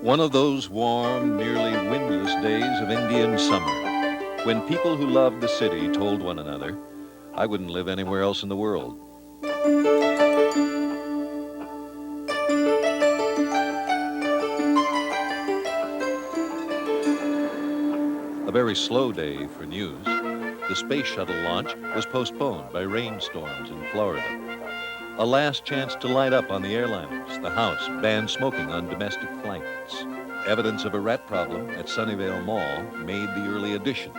One of those warm, nearly windless days of Indian summer, when people who loved the city told one another, I wouldn't live anywhere else in the world. A very slow day for news. The space shuttle launch was postponed by rainstorms in Florida. A last chance to light up on the airliners. The House banned smoking on domestic flights. Evidence of a rat problem at Sunnyvale Mall made the early edition.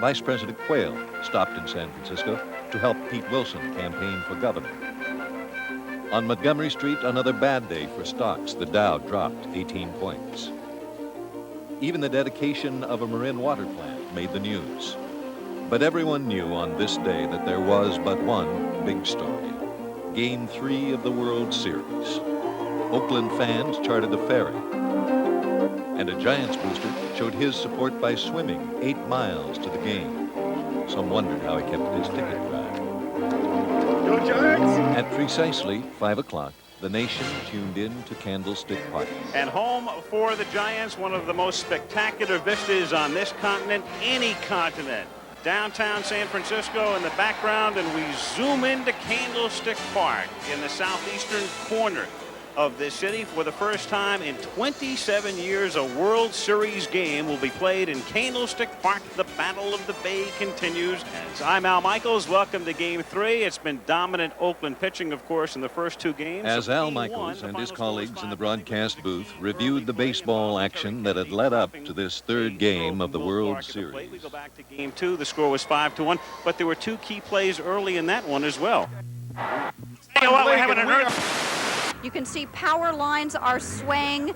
Vice President Quayle stopped in San Francisco to help Pete Wilson campaign for governor. On Montgomery Street, another bad day for stocks. The Dow dropped 18 points. Even the dedication of a Marin water plant made the news. But everyone knew on this day that there was but one big story. Game 3 of the World Series. Oakland fans chartered a ferry. And a Giants booster showed his support by swimming 8 miles to the game. Some wondered how he kept his ticket dry. Go Giants! At precisely 5 o'clock, the nation tuned in to Candlestick Park. And home for the Giants, one of the most spectacular vistas on this continent, any continent. Downtown San Francisco in the background, and we zoom into Candlestick Park in the southeastern corner of this city. For the first time in 27 years, a World Series game will be played in Candlestick Park. The Battle of the Bay continues. I'm Al Michaels. Welcome to Game 3. It's been dominant Oakland pitching, of course, in the first 2 games. As Al Michaels and his colleagues in the broadcast booth reviewed the baseball action that had led up to this 3rd game of the World Series. We go back to Game 2. The score was 5-1, but there were 2 key plays early in that one as well. Tell you what, we're having an earth. You can see power lines are swaying.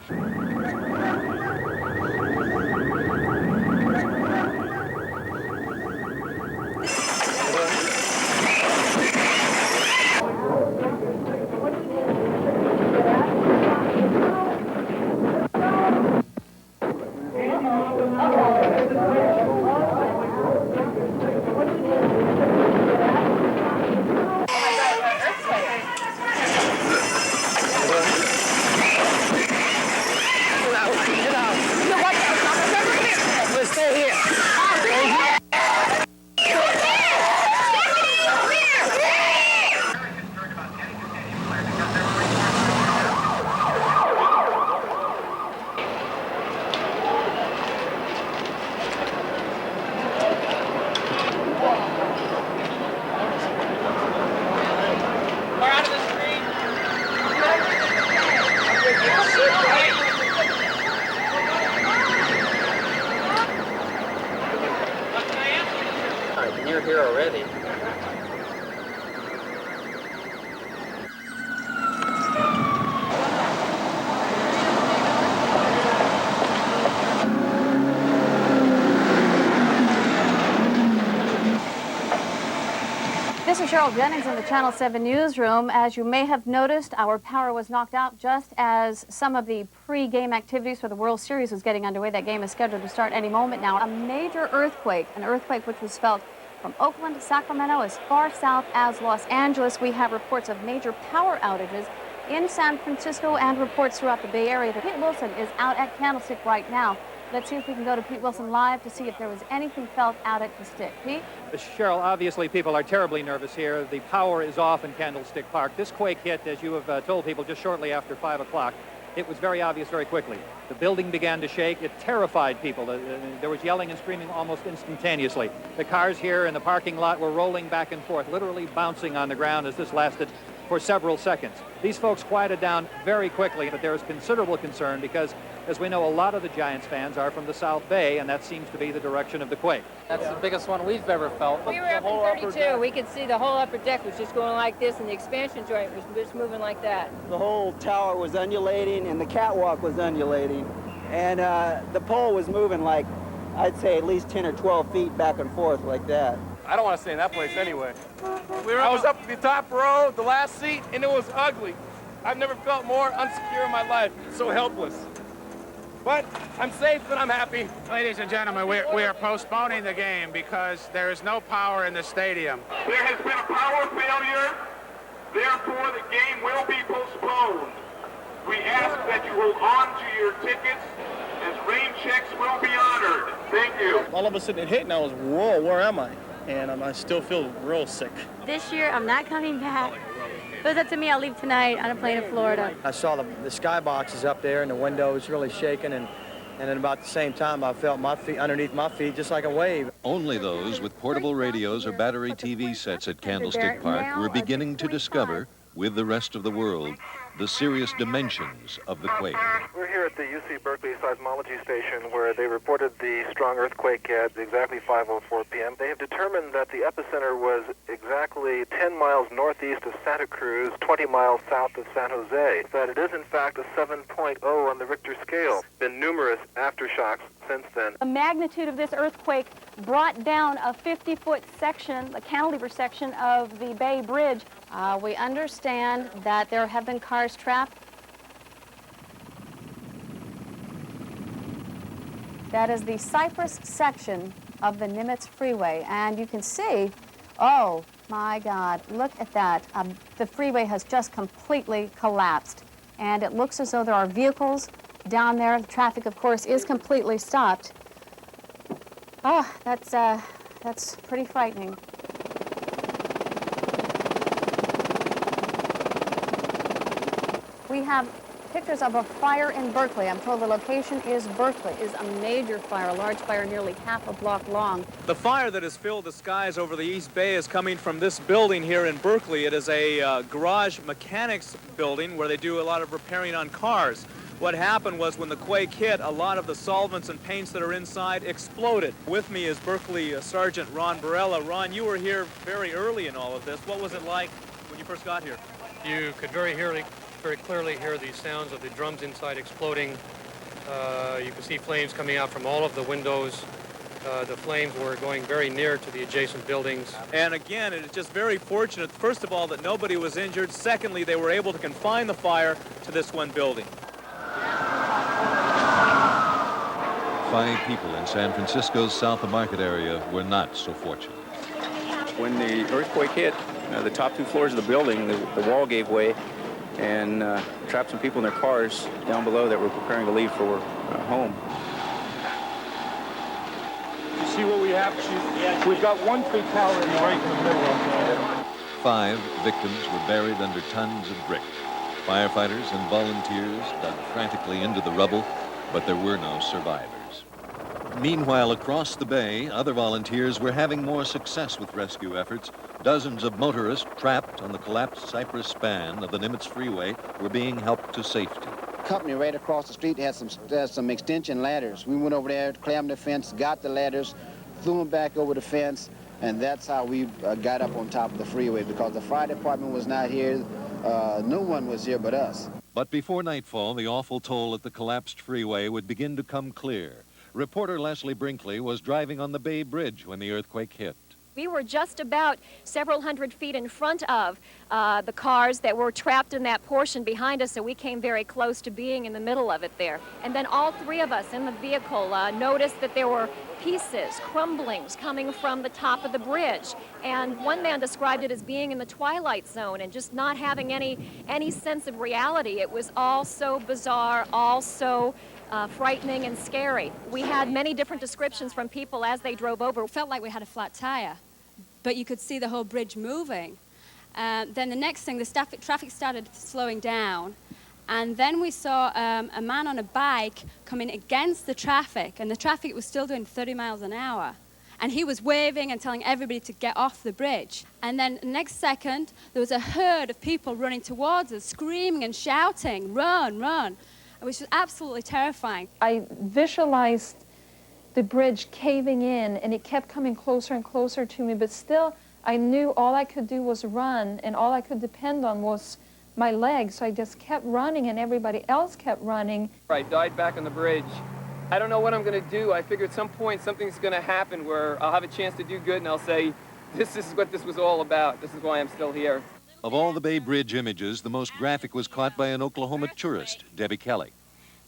You're here already. This is Cheryl Jennings in the Channel 7 newsroom. As you may have noticed, our power was knocked out just as some of the pre-game activities for the World Series was getting underway. That game is scheduled to start any moment now. A major earthquake, an earthquake which was felt from Oakland to Sacramento, as far south as Los Angeles. We have reports of major power outages in San Francisco and reports throughout the Bay Area. Pete Wilson is out at Candlestick right now. Let's see if we can go to Pete Wilson live to see if there was anything felt out at the stick. Pete? Cheryl, obviously people are terribly nervous here. The power is off in Candlestick Park. This quake hit, as you have told people, just shortly after 5 o'clock. It was very obvious very quickly. The building began to shake. It terrified people. There was yelling and screaming almost instantaneously. The cars here in the parking lot were rolling back and forth, literally bouncing on the ground as this lasted for several seconds. These folks quieted down very quickly, but there is considerable concern because, as we know, a lot of the Giants fans are from the South Bay, and that seems to be the direction of the quake. That's the biggest one we've ever felt. We were up in 32. We could see the whole upper deck was just going like this, and the expansion joint was just moving like that. The whole tower was undulating, and the catwalk was undulating, and the pole was moving like, I'd say, at least 10 or 12 feet back and forth like that. I don't want to stay in that place anyway. I was up at the top row, the last seat, and it was ugly. I've never felt more unsecure in my life, so helpless. But I'm safe and I'm happy. Ladies and gentlemen, we are postponing the game because there is no power in the stadium. There has been a power failure, therefore the game will be postponed. We ask that you hold on to your tickets as rain checks will be honored. Thank you. All of a sudden it hit and I was, whoa, where am I? And I still feel real sick. This year, I'm not coming back. If it was up to me, I'll leave tonight on a plane to Florida. I saw the skyboxes up there and the window was really shaking, and at about the same time, I felt my feet underneath my feet just like a wave. Only those with portable radios or battery TV sets at Candlestick Park were beginning to discover, with the rest of the world, the serious dimensions of the quake. We're here at the UC Berkeley seismology station where they reported the strong earthquake at exactly 5:04 p.m. They have determined that the epicenter was exactly 10 miles northeast of Santa Cruz, 20 miles south of San Jose. That it is in fact a 7.0 on the Richter scale. Been numerous aftershocks since then. The magnitude of this earthquake brought down a 50-foot section, the cantilever section of the Bay Bridge. We understand that there have been cars trapped. That is the Cypress section of the Nimitz Freeway, and you can see, oh my God, look at that. The freeway has just completely collapsed, and it looks as though there are vehicles down there. The traffic, of course, is completely stopped. Oh, that's pretty frightening. We have pictures of a fire in Berkeley. I'm told the location is Berkeley. It is a major fire, a large fire nearly half a block long. The fire that has filled the skies over the East Bay is coming from this building here in Berkeley. It is a garage mechanics building where they do a lot of repairing on cars. What happened was when the quake hit, a lot of the solvents and paints that are inside exploded. With me is Berkeley Sergeant Ron Barella. Ron, you were here very early in all of this. What was it like when you first got here? You could very clearly hear the sounds of the drums inside exploding. You could see flames coming out from all of the windows. The flames were going very near to the adjacent buildings. And again, it is just very fortunate, first of all, that nobody was injured. Secondly, they were able to confine the fire to this one building. 5 people in San Francisco's South of Market area were not so fortunate. When the earthquake hit, the top 2 floors of the building, the wall gave way and trapped some people in their cars down below that were preparing to leave for home. You see what we have, Chief? We've got 1 fatality right in the middle of there. 5 victims were buried under tons of brick. Firefighters and volunteers dug frantically into the rubble, but there were no survivors. Meanwhile, across the bay, other volunteers were having more success with rescue efforts. Dozens of motorists trapped on the collapsed cypress span of the Nimitz Freeway were being helped to safety. Company right across the street has some extension ladders. We went over there, clammed the fence, got the ladders, threw them back over the fence, and that's how we got up on top of the freeway, because the fire department was not here. No one was here but us. But before nightfall, the awful toll at the collapsed freeway would begin to come clear. Reporter Leslie Brinkley was driving on the Bay Bridge when the earthquake hit. We were just about several hundred feet in front of the cars that were trapped in that portion behind us, so we came very close to being in the middle of it there. And then all 3 of us in the vehicle noticed that there were pieces, crumblings coming from the top of the bridge. And one man described it as being in the twilight zone and just not having any sense of reality. It was all so bizarre, all so frightening and scary. We had many different descriptions from people as they drove over. It felt like we had a flat tire, but you could see the whole bridge moving. Then the next thing, the traffic started slowing down, and then we saw a man on a bike coming against the traffic, and the traffic was still doing 30 miles an hour. And he was waving and telling everybody to get off the bridge. And then the next second, there was a herd of people running towards us, screaming and shouting, "Run, run," which was absolutely terrifying. I visualized the bridge caving in, and it kept coming closer and closer to me, but still I knew all I could do was run, and all I could depend on was my legs, so I just kept running, and everybody else kept running. I died back on the bridge. I don't know what I'm going to do. I figure at some point something's going to happen where I'll have a chance to do good, and I'll say, this is what this was all about. This is why I'm still here. Of all the Bay Bridge images, the most graphic was caught by an Oklahoma tourist, Debbie Kelly.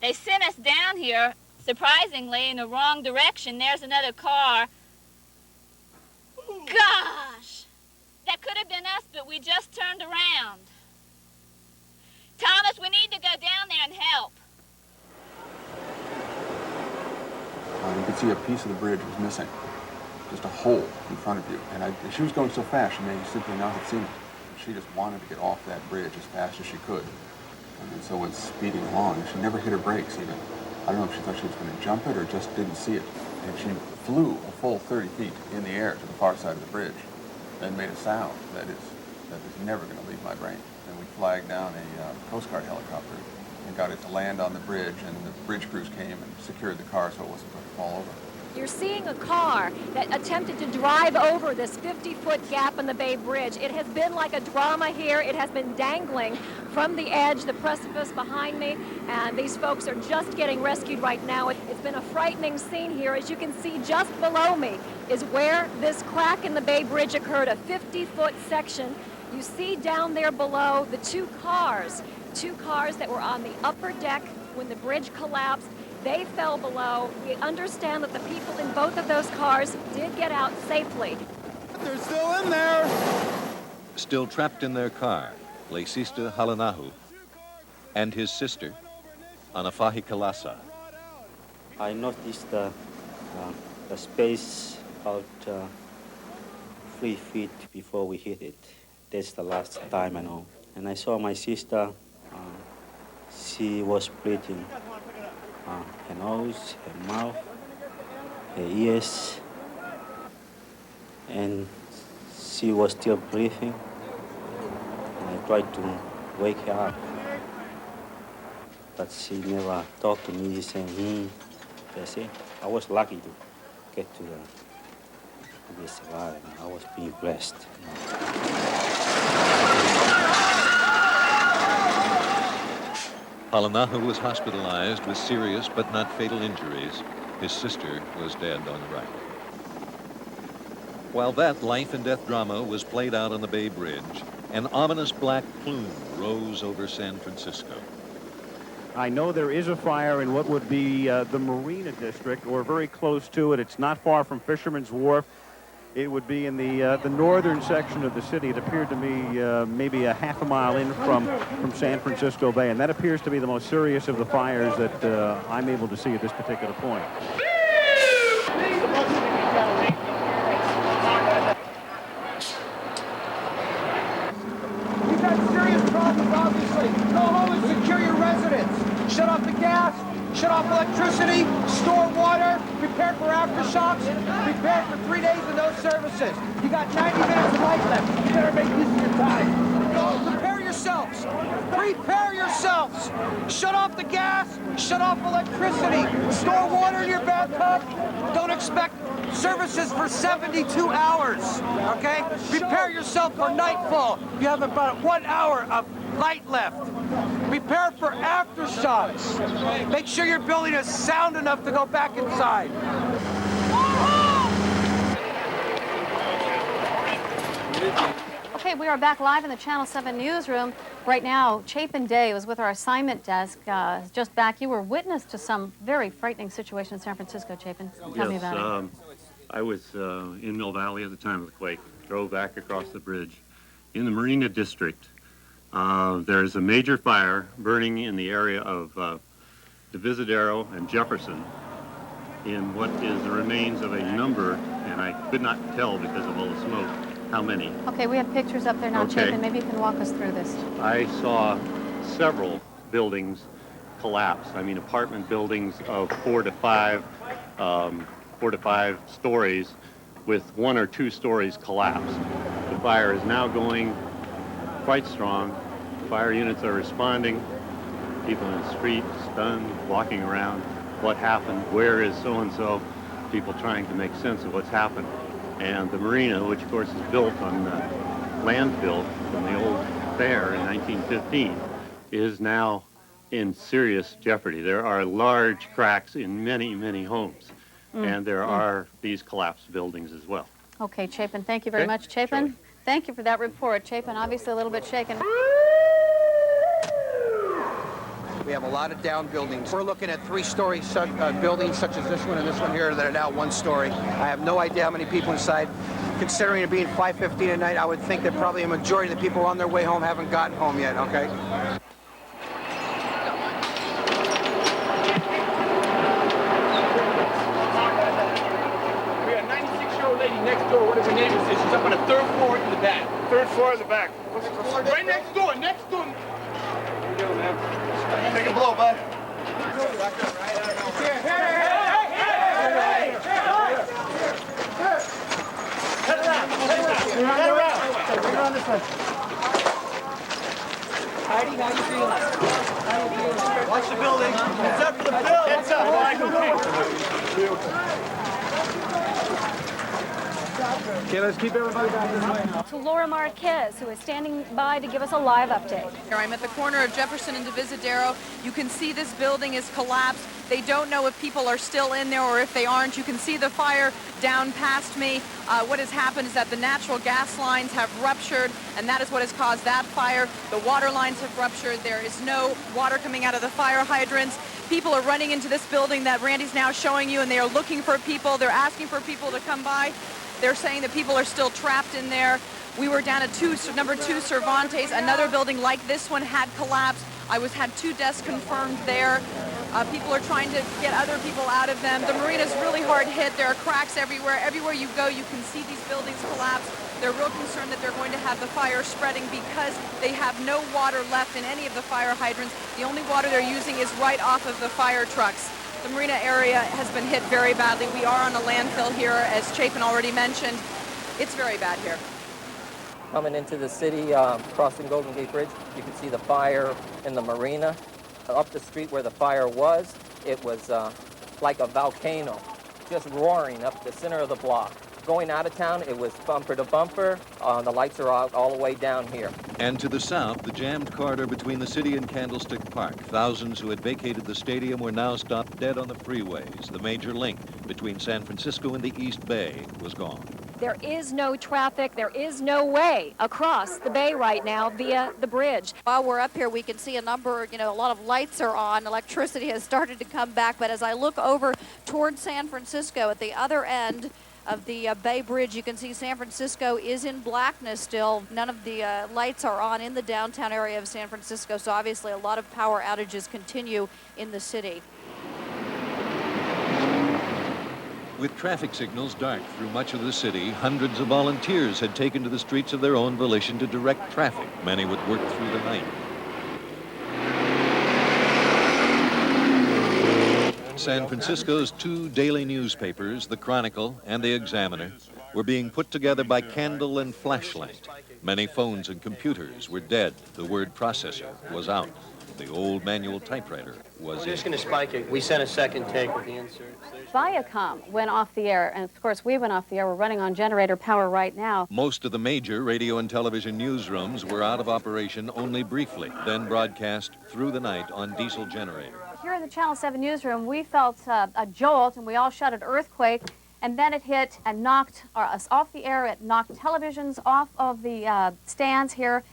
They sent us down here, surprisingly, in the wrong direction. There's another car. Gosh! That could have been us, but we just turned around. Thomas, we need to go go down there and help. You could see a piece of the bridge was missing, just a hole in front of you. And she was going so fast, she may simply not have seen it. She just wanted to get off that bridge as fast as she could. And so went speeding along, and she never hit her brakes even. I don't know if she thought she was going to jump it or just didn't see it. And she flew a full 30 feet in the air to the far side of the bridge and made a sound that is never going to leave my brain. And we flagged down a Coast Guard helicopter and got it to land on the bridge, and the bridge crews came and secured the car so it wasn't going to fall over. You're seeing a car that attempted to drive over this 50-foot gap in the Bay Bridge. It has been like a drama here. It has been dangling from the edge, the precipice behind me, and these folks are just getting rescued right now. It's been a frightening scene here. As you can see, just below me is where this crack in the Bay Bridge occurred, a 50-foot section. You see down there below the two cars that were on the upper deck when the bridge collapsed. They fell below. We understand that the people in both of those cars did get out safely. They're still in there. Still trapped in their car lay Sister Halanahu and his sister, Anafahi Kalasa. I noticed the space about 3 feet before we hit it. That's the last time I know. And I saw my sister, she was breathing. Her nose, her mouth, her ears, and she was still breathing. And I tried to wake her up, but she never talked to me, saying, That's it. I was lucky to get to this alive, and I was being blessed. Halanahu was hospitalized with serious but not fatal injuries. His sister was dead on the right. While that life and death drama was played out on the Bay Bridge, an ominous black plume rose over San Francisco. I know there is a fire in what would be the Marina District, or very close to it. It's not far from Fisherman's Wharf. It would be in the northern section of the city. It appeared to me maybe a half a mile in from San Francisco Bay, and that appears to be the most serious of the fires that I'm able to see at this particular point. We've got serious problems, obviously. Go home and secure your residence. Shut off the gas, shut off electricity, store water, prepare for aftershocks, prepare for 3 days of no services. You got 90 minutes of light left. You better make use of your time. Go, prepare yourselves. Prepare yourselves. Shut off the gas, shut off electricity, store water in your bathtub. Don't expect services for 72 hours, okay? Prepare yourself for nightfall. You have about 1 hour of light left. Prepare for aftershocks. Make sure your building is sound enough to go back inside. Okay, we are back live in the Channel 7 newsroom. Right now, Chapin Day was with our assignment desk just back. You were witness to some very frightening situation in San Francisco, Chapin. Tell me about it. I was in Mill Valley at the time of the quake, drove back across the bridge. In the Marina District, there's a major fire burning in the area of Divisadero and Jefferson in what is the remains of a number, and I could not tell because of all the smoke, how many. Okay, we have pictures up there now, Okay. Chapin. Maybe you can walk us through this. I saw several buildings collapse. I mean, apartment buildings of 4 to 5 stories with 1 or 2 stories collapsed. The fire is now going quite strong. Fire units are responding. People in the street, stunned, walking around. What happened? Where is so-and-so? People trying to make sense of what's happened. And the marina, which of course is built on the landfill from the old fair in 1915, is now in serious jeopardy. There are large cracks in many, many homes. And there are these collapsed buildings as well. Okay, Chapin, thank you very much. Chapin, thank you for that report. Chapin, obviously a little bit shaken. We have a lot of down buildings. We're looking at 3-story buildings such as this one and this one here that are now 1 story. I have no idea how many people inside. Considering it being 5:15 at night, I would think that probably a majority of the people on their way home haven't gotten home yet, okay? navigation station's up on the 3rd floor in the back. 3rd floor in the back. Right next door, next door. Here we go, man. Take a blow, bud. Around this way. Heidi, how you feeling? Watch the building. Heads up for the bill. Heads up. Okay, let's keep everybody back this way now. To Laura Marquez, who is standing by to give us a live update. I'm at the corner of Jefferson and Divisadero. You can see this building is collapsed. They don't know if people are still in there or if they aren't. You can see the fire down past me. What has happened is that the natural gas lines have ruptured, and that is what has caused that fire. The water lines have ruptured. There is no water coming out of the fire hydrants. People are running into this building that Randy's now showing you, and they are looking for people. They're asking for people to come by. They're saying that people are still trapped in there. We were down at number 2 Cervantes. Another building like this one had collapsed. I had 2 deaths confirmed there. People are trying to get other people out of them. The marina is really hard hit. There are cracks everywhere. Everywhere you go, you can see these buildings collapse. They're real concerned that they're going to have the fire spreading because they have no water left in any of the fire hydrants. The only water they're using is right off of the fire trucks. The marina area has been hit very badly. We are on a landfill here, as Chapin already mentioned. It's very bad here. Coming into the city, crossing Golden Gate Bridge, you can see the fire in the marina. Up the street where the fire was, it was like a volcano, just roaring up the center of the block. Going out of town, it was bumper to bumper. The lights are out all the way down here. And to the south, the jammed corridor between the city and Candlestick Park. Thousands who had vacated the stadium were now stopped dead on the freeways. The major link between San Francisco and the East Bay was gone. There is no traffic. There is no way across the bay right now via the bridge. While we're up here, we can see a lot of lights are on. Electricity has started to come back. But as I look over towards San Francisco at the other end of the Bay Bridge, you can see San Francisco is in blackness still. None of the lights are on in the downtown area of San Francisco. So obviously a lot of power outages continue in the city. With traffic signals dark through much of the city, hundreds of volunteers had taken to the streets of their own volition to direct traffic. Many would work through the night. San Francisco's 2 daily newspapers, the Chronicle and the Examiner, were being put together by candle and flashlight. Many phones and computers were dead. The word processor was out. The old manual typewriter was We're just going to spike it. We sent a second take with the inserts. Viacom went off the air, and of course we went off the air. We're running on generator power right now. Most of the major radio and television newsrooms were out of operation only briefly, then broadcast through the night on diesel generator. Here in the Channel 7 newsroom, we felt a jolt, and we all shouted earthquake, and then it hit and knocked us off the air. It knocked televisions off of the stands here.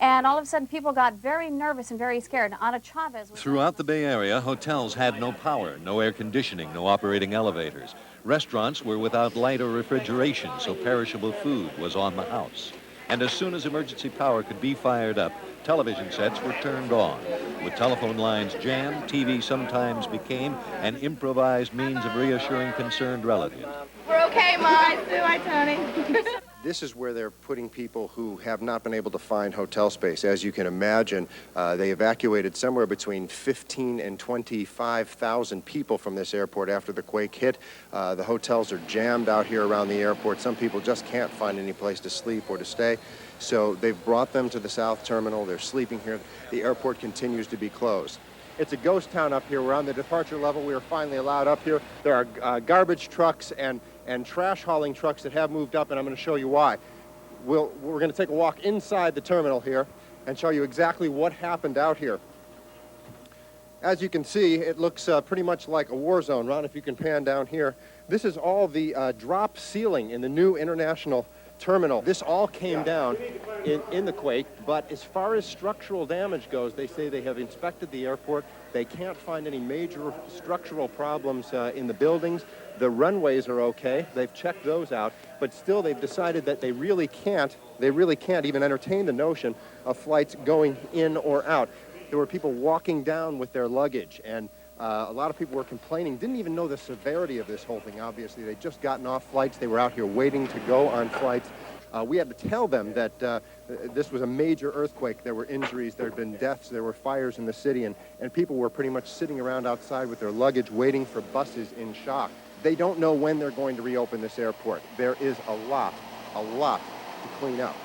And all of a sudden, people got very nervous and very scared. Ana Chavez was... Throughout the Bay Area, hotels had no power, no air conditioning, no operating elevators. Restaurants were without light or refrigeration, so perishable food was on the house. And as soon as emergency power could be fired up, television sets were turned on. With telephone lines jammed, TV sometimes became an improvised means of reassuring concerned relatives. We're okay, Mom. Hi, Sue. Hi, Tony. This is where they're putting people who have not been able to find hotel space. As you can imagine, they evacuated somewhere between 15 and 25,000 people from this airport after the quake hit. The hotels are jammed out here around the airport. Some people just can't find any place to sleep or to stay. So they've brought them to the south terminal. They're sleeping here. The airport continues to be closed. It's a ghost town up here. We're on the departure level. We are finally allowed up here. There are garbage trucks and trash hauling trucks that have moved up, and I'm going to show you why. We're going to take a walk inside the terminal here and show you exactly what happened out here. As you can see, it looks pretty much like a war zone. Ron, if you can pan down here. This is all the drop ceiling in the new international terminal. This all came down in the quake, but as far as structural damage goes, they say they have inspected the airport. They can't find any major structural problems in the buildings. The runways are okay. They've checked those out, but still they've decided that they really can't even entertain the notion of flights going in or out. There were people walking down with their luggage, and A lot of people were complaining, didn't even know the severity of this whole thing, obviously. They'd just gotten off flights. They were out here waiting to go on flights. We had to tell them that this was a major earthquake. There were injuries, there had been deaths, there were fires in the city, and people were pretty much sitting around outside with their luggage waiting for buses in shock. They don't know when they're going to reopen this airport. There is a lot to clean up.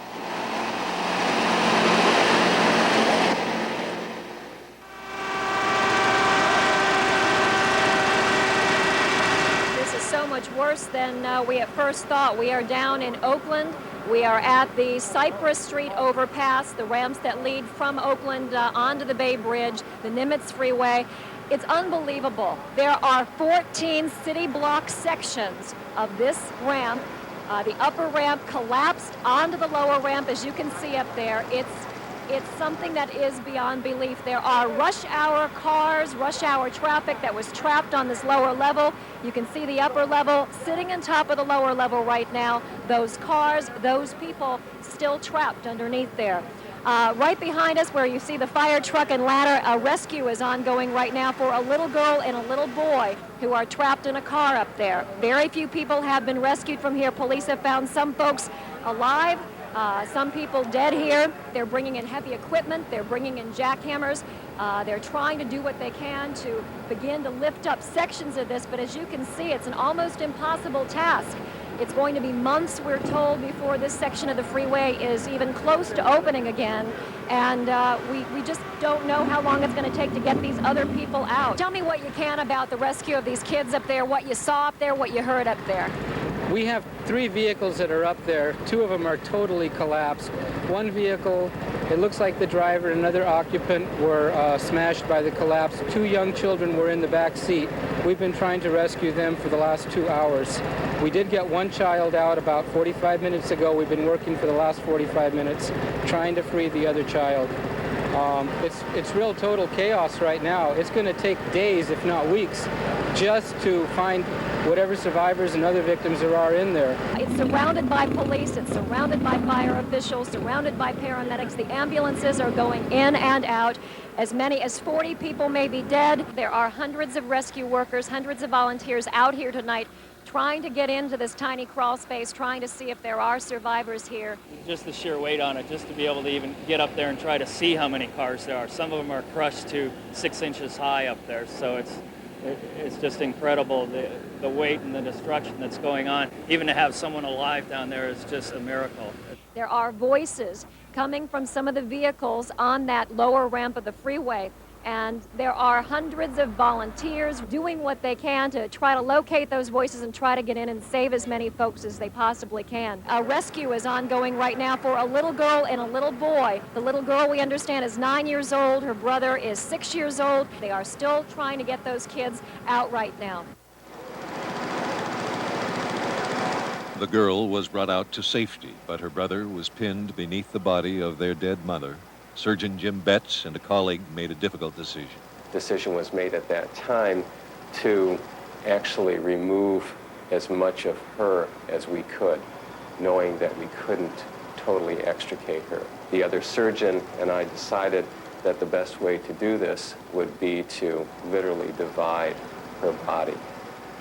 So much worse than we at first thought. We are down in Oakland. We are at the Cypress Street overpass, the ramps that lead from Oakland onto the Bay Bridge, the Nimitz Freeway. It's unbelievable. There are 14 city block sections of this ramp. The upper ramp collapsed onto the lower ramp, as you can see up there. It's something that is beyond belief. There are rush hour cars, rush hour traffic that was trapped on this lower level. You can see the upper level sitting on top of the lower level right now. Those cars, those people still trapped underneath there. Right behind us, where you see the fire truck and ladder, a rescue is ongoing right now for a little girl and a little boy who are trapped in a car up there. Very few people have been rescued from here. Police have found some folks alive. Some people dead here. They're bringing in heavy equipment. They're bringing in jackhammers. They're trying to do what they can to begin to lift up sections of this, but as you can see, it's an almost impossible task. It's going to be months, we're told, before this section of the freeway is even close to opening again, and we just don't know how long it's going to take to get these other people out. Tell me what you can about the rescue of these kids up there, what you saw up there, what you heard up there. We have 3 vehicles that are up there. 2 of them are totally collapsed. One vehicle, it looks like the driver and another occupant were smashed by the collapse. 2 young children were in the back seat. We've been trying to rescue them for the last 2 hours. We did get one child out about 45 minutes ago. We've been working for the last 45 minutes trying to free the other child. It's real total chaos right now. It's going to take days, if not weeks, just to find whatever survivors and other victims there are in there. It's surrounded by police, it's surrounded by fire officials, surrounded by paramedics. The ambulances are going in and out. As many as 40 people may be dead. There are hundreds of rescue workers, hundreds of volunteers out here tonight trying to get into this tiny crawl space, trying to see if there are survivors here. Just the sheer weight on it, just to be able to even get up there and try to see how many cars there are. Some of them are crushed to 6 inches high up there, so it's just incredible, the weight and the destruction that's going on. Even to have someone alive down there is just a miracle. There are voices coming from some of the vehicles on that lower ramp of the freeway, and there are hundreds of volunteers doing what they can to try to locate those voices and try to get in and save as many folks as they possibly can. A rescue is ongoing right now for a little girl and a little boy. The little girl, we understand, is 9 years old. Her brother is 6 years old. They are still trying to get those kids out right now. The girl was brought out to safety, but her brother was pinned beneath the body of their dead mother. Surgeon Jim Betts and a colleague made a difficult decision. Decision was made at that time to actually remove as much of her as we could, knowing that we couldn't totally extricate her. The other surgeon and I decided that the best way to do this would be to literally divide her body,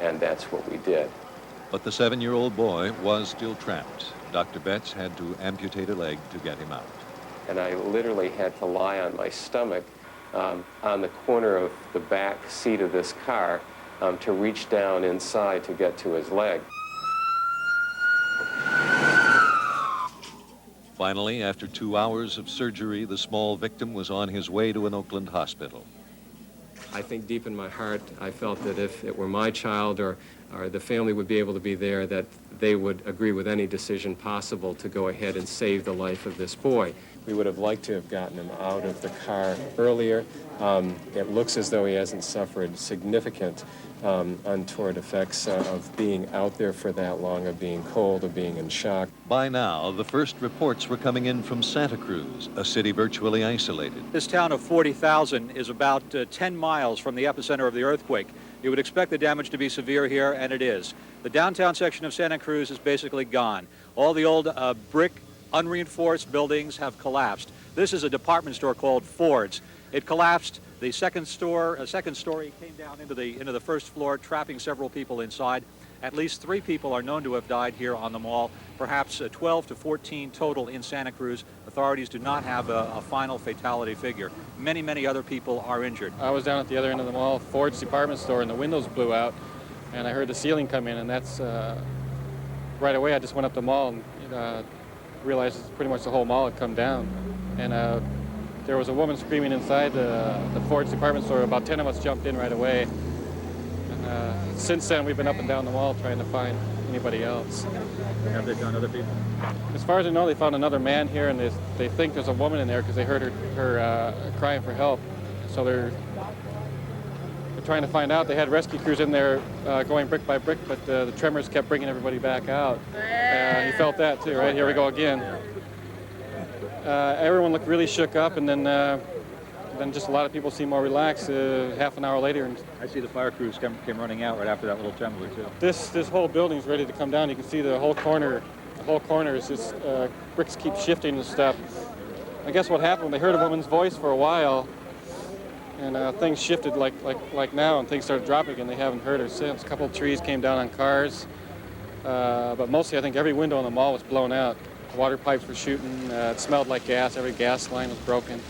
and that's what we did. But the 7-year-old boy was still trapped. Dr. Betts had to amputate a leg to get him out. And I literally had to lie on my stomach on the corner of the back seat of this car to reach down inside to get to his leg. Finally, after 2 hours of surgery, the small victim was on his way to an Oakland hospital. I think deep in my heart, I felt that if it were my child or the family would be able to be there, that they would agree with any decision possible to go ahead and save the life of this boy. We would have liked to have gotten him out of the car earlier. It looks as though he hasn't suffered significant untoward effects of being out there for that long, of being cold, of being in shock. By now, the first reports were coming in from Santa Cruz, a city virtually isolated. This town of 40,000 is about 10 miles from the epicenter of the earthquake. You would expect the damage to be severe here, and it is. The downtown section of Santa Cruz is basically gone. All the old brick, unreinforced buildings have collapsed. This is a department store called Ford's. It collapsed The second story came down into the first floor, trapping several people inside. At least 3 people are known to have died here on the mall, perhaps 12 to 14 total in Santa Cruz. Authorities do not have a final fatality figure. Many, many other people are injured. I was down at the other end of the mall, Ford's department store, and the windows blew out, and I heard the ceiling come in, and that's right away I just went up the mall and realized pretty much the whole mall had come down. And there was a woman screaming inside the Ford's department store. About 10 of us jumped in right away. And since then, we've been up and down the mall trying to find anybody else. Have they found other people? As far as I know, they found another man here, and they think there's a woman in there because they heard her crying for help. So they're trying to find out. They had rescue crews in there going brick by brick, but the tremors kept bringing everybody back out. You felt that too, right? Here we go again. Everyone looked really shook up, and then just a lot of people seemed more relaxed half an hour later. And I see the fire crews came running out right after that little tremor too. This whole building's ready to come down. You can see the whole corner. The whole corner is just bricks keep shifting and stuff. I guess what happened, they heard a woman's voice for a while, and things shifted like now, and things started dropping, and they haven't heard her since. A couple of trees came down on cars, but mostly I think every window in the mall was blown out. Water pipes were shooting. It smelled like gas. Every gas line was broken.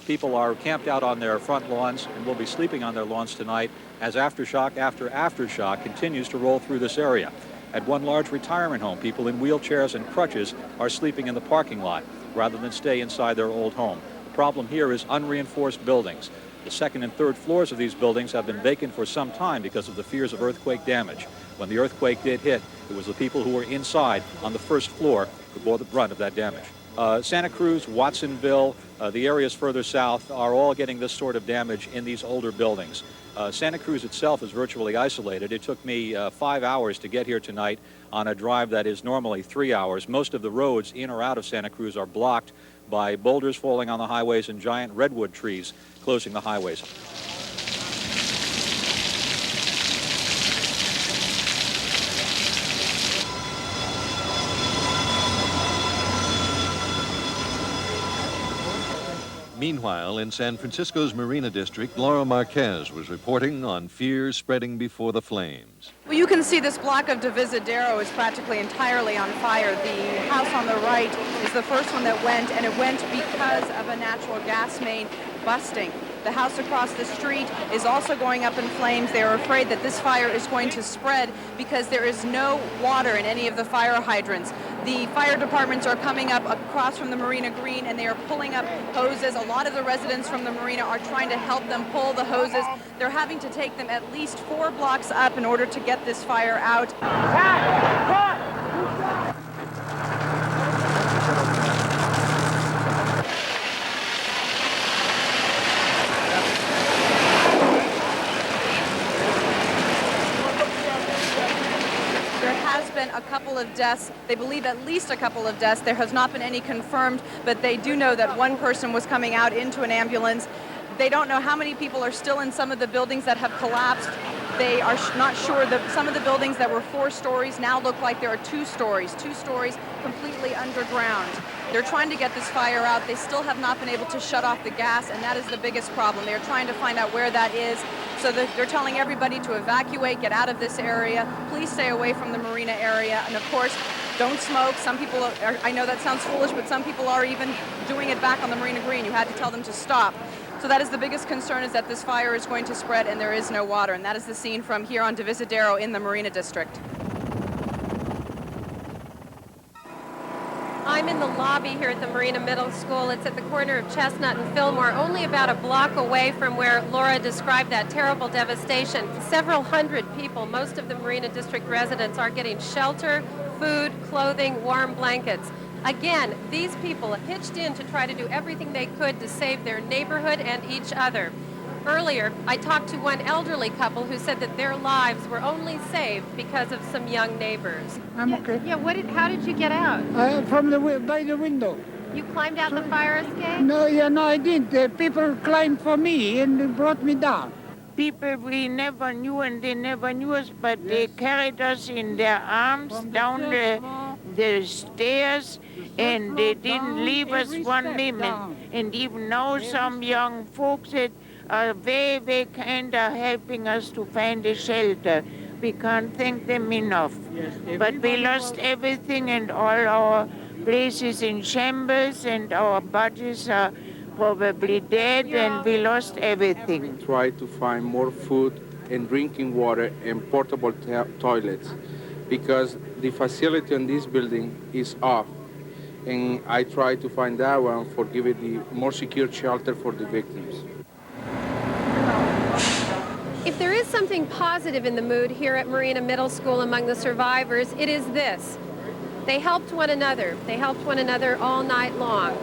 People are camped out on their front lawns and will be sleeping on their lawns tonight as aftershock after aftershock continues to roll through this area. At one large retirement home, people in wheelchairs and crutches are sleeping in the parking lot rather than stay inside their old home. The problem here is unreinforced buildings. The second and third floors of these buildings have been vacant for some time because of the fears of earthquake damage. When the earthquake did hit, it was the people who were inside on the first floor who bore the brunt of that damage. Santa Cruz, Watsonville, the areas further south are all getting this sort of damage in these older buildings. Santa Cruz itself is virtually isolated. It took me 5 hours to get here tonight on a drive that is normally 3 hours. Most of the roads in or out of Santa Cruz are blocked by boulders falling on the highways and giant redwood trees closing the highways. Meanwhile, in San Francisco's Marina District, Laura Marquez was reporting on fears spreading before the flames. Well, you can see this block of Divisadero is practically entirely on fire. The house on the right is the first one that went, and it went because of a natural gas main busting. The house across the street is also going up in flames. They are afraid that this fire is going to spread because there is no water in any of the fire hydrants. The fire departments are coming up across from the Marina Green, and they are pulling up hoses. A lot of the residents from the marina are trying to help them pull the hoses. They're having to take them at least 4 blocks up in order to get this fire out. A couple of deaths. They believe at least a couple of deaths. There has not been any confirmed, but they do know that one person was coming out into an ambulance. They don't know how many people are still in some of the buildings that have collapsed. They are not sure that some of the buildings that were 4 stories now look like there are 2 stories completely underground. They're trying to get this fire out. They still have not been able to shut off the gas, and that is the biggest problem. They're trying to find out where that is. So they're telling everybody to evacuate, get out of this area. Please stay away from the marina area. And of course, don't smoke. Some people are, I know that sounds foolish, but some people are even doing it back on the Marina Green. You had to tell them to stop. So that is the biggest concern, is that this fire is going to spread and there is no water. And that is the scene from here on Divisadero in the Marina District. I'm in the lobby here at the Marina Middle School. It's at the corner of Chestnut and Fillmore, only about a block away from where Laura described that terrible devastation. Several hundred people, most of the Marina District residents, are getting shelter, food, clothing, warm blankets. Again, these people have pitched in to try to do everything they could to save their neighborhood and each other. Earlier, I talked to one elderly couple who said that their lives were only saved because of some young neighbors. I'm okay. Yeah, how did you get out? From by the window. You climbed out the fire escape? No, I didn't. The people climbed for me and they brought me down. People we never knew and they never knew us, but they carried us in their arms down the stairs, and they didn't leave us one limb. And even now some young folks said, are very kind of helping us to find a shelter. We can't thank them enough. But we lost everything and all our places in shambles and our bodies are probably dead and we lost everything. Try to find more food and drinking water and portable toilets because the facility in this building is off. And I try to find that one for giving the more secure shelter for the victims. If there is something positive in the mood here at Marina Middle School among the survivors, it is this. They helped one another. They helped one another all night long.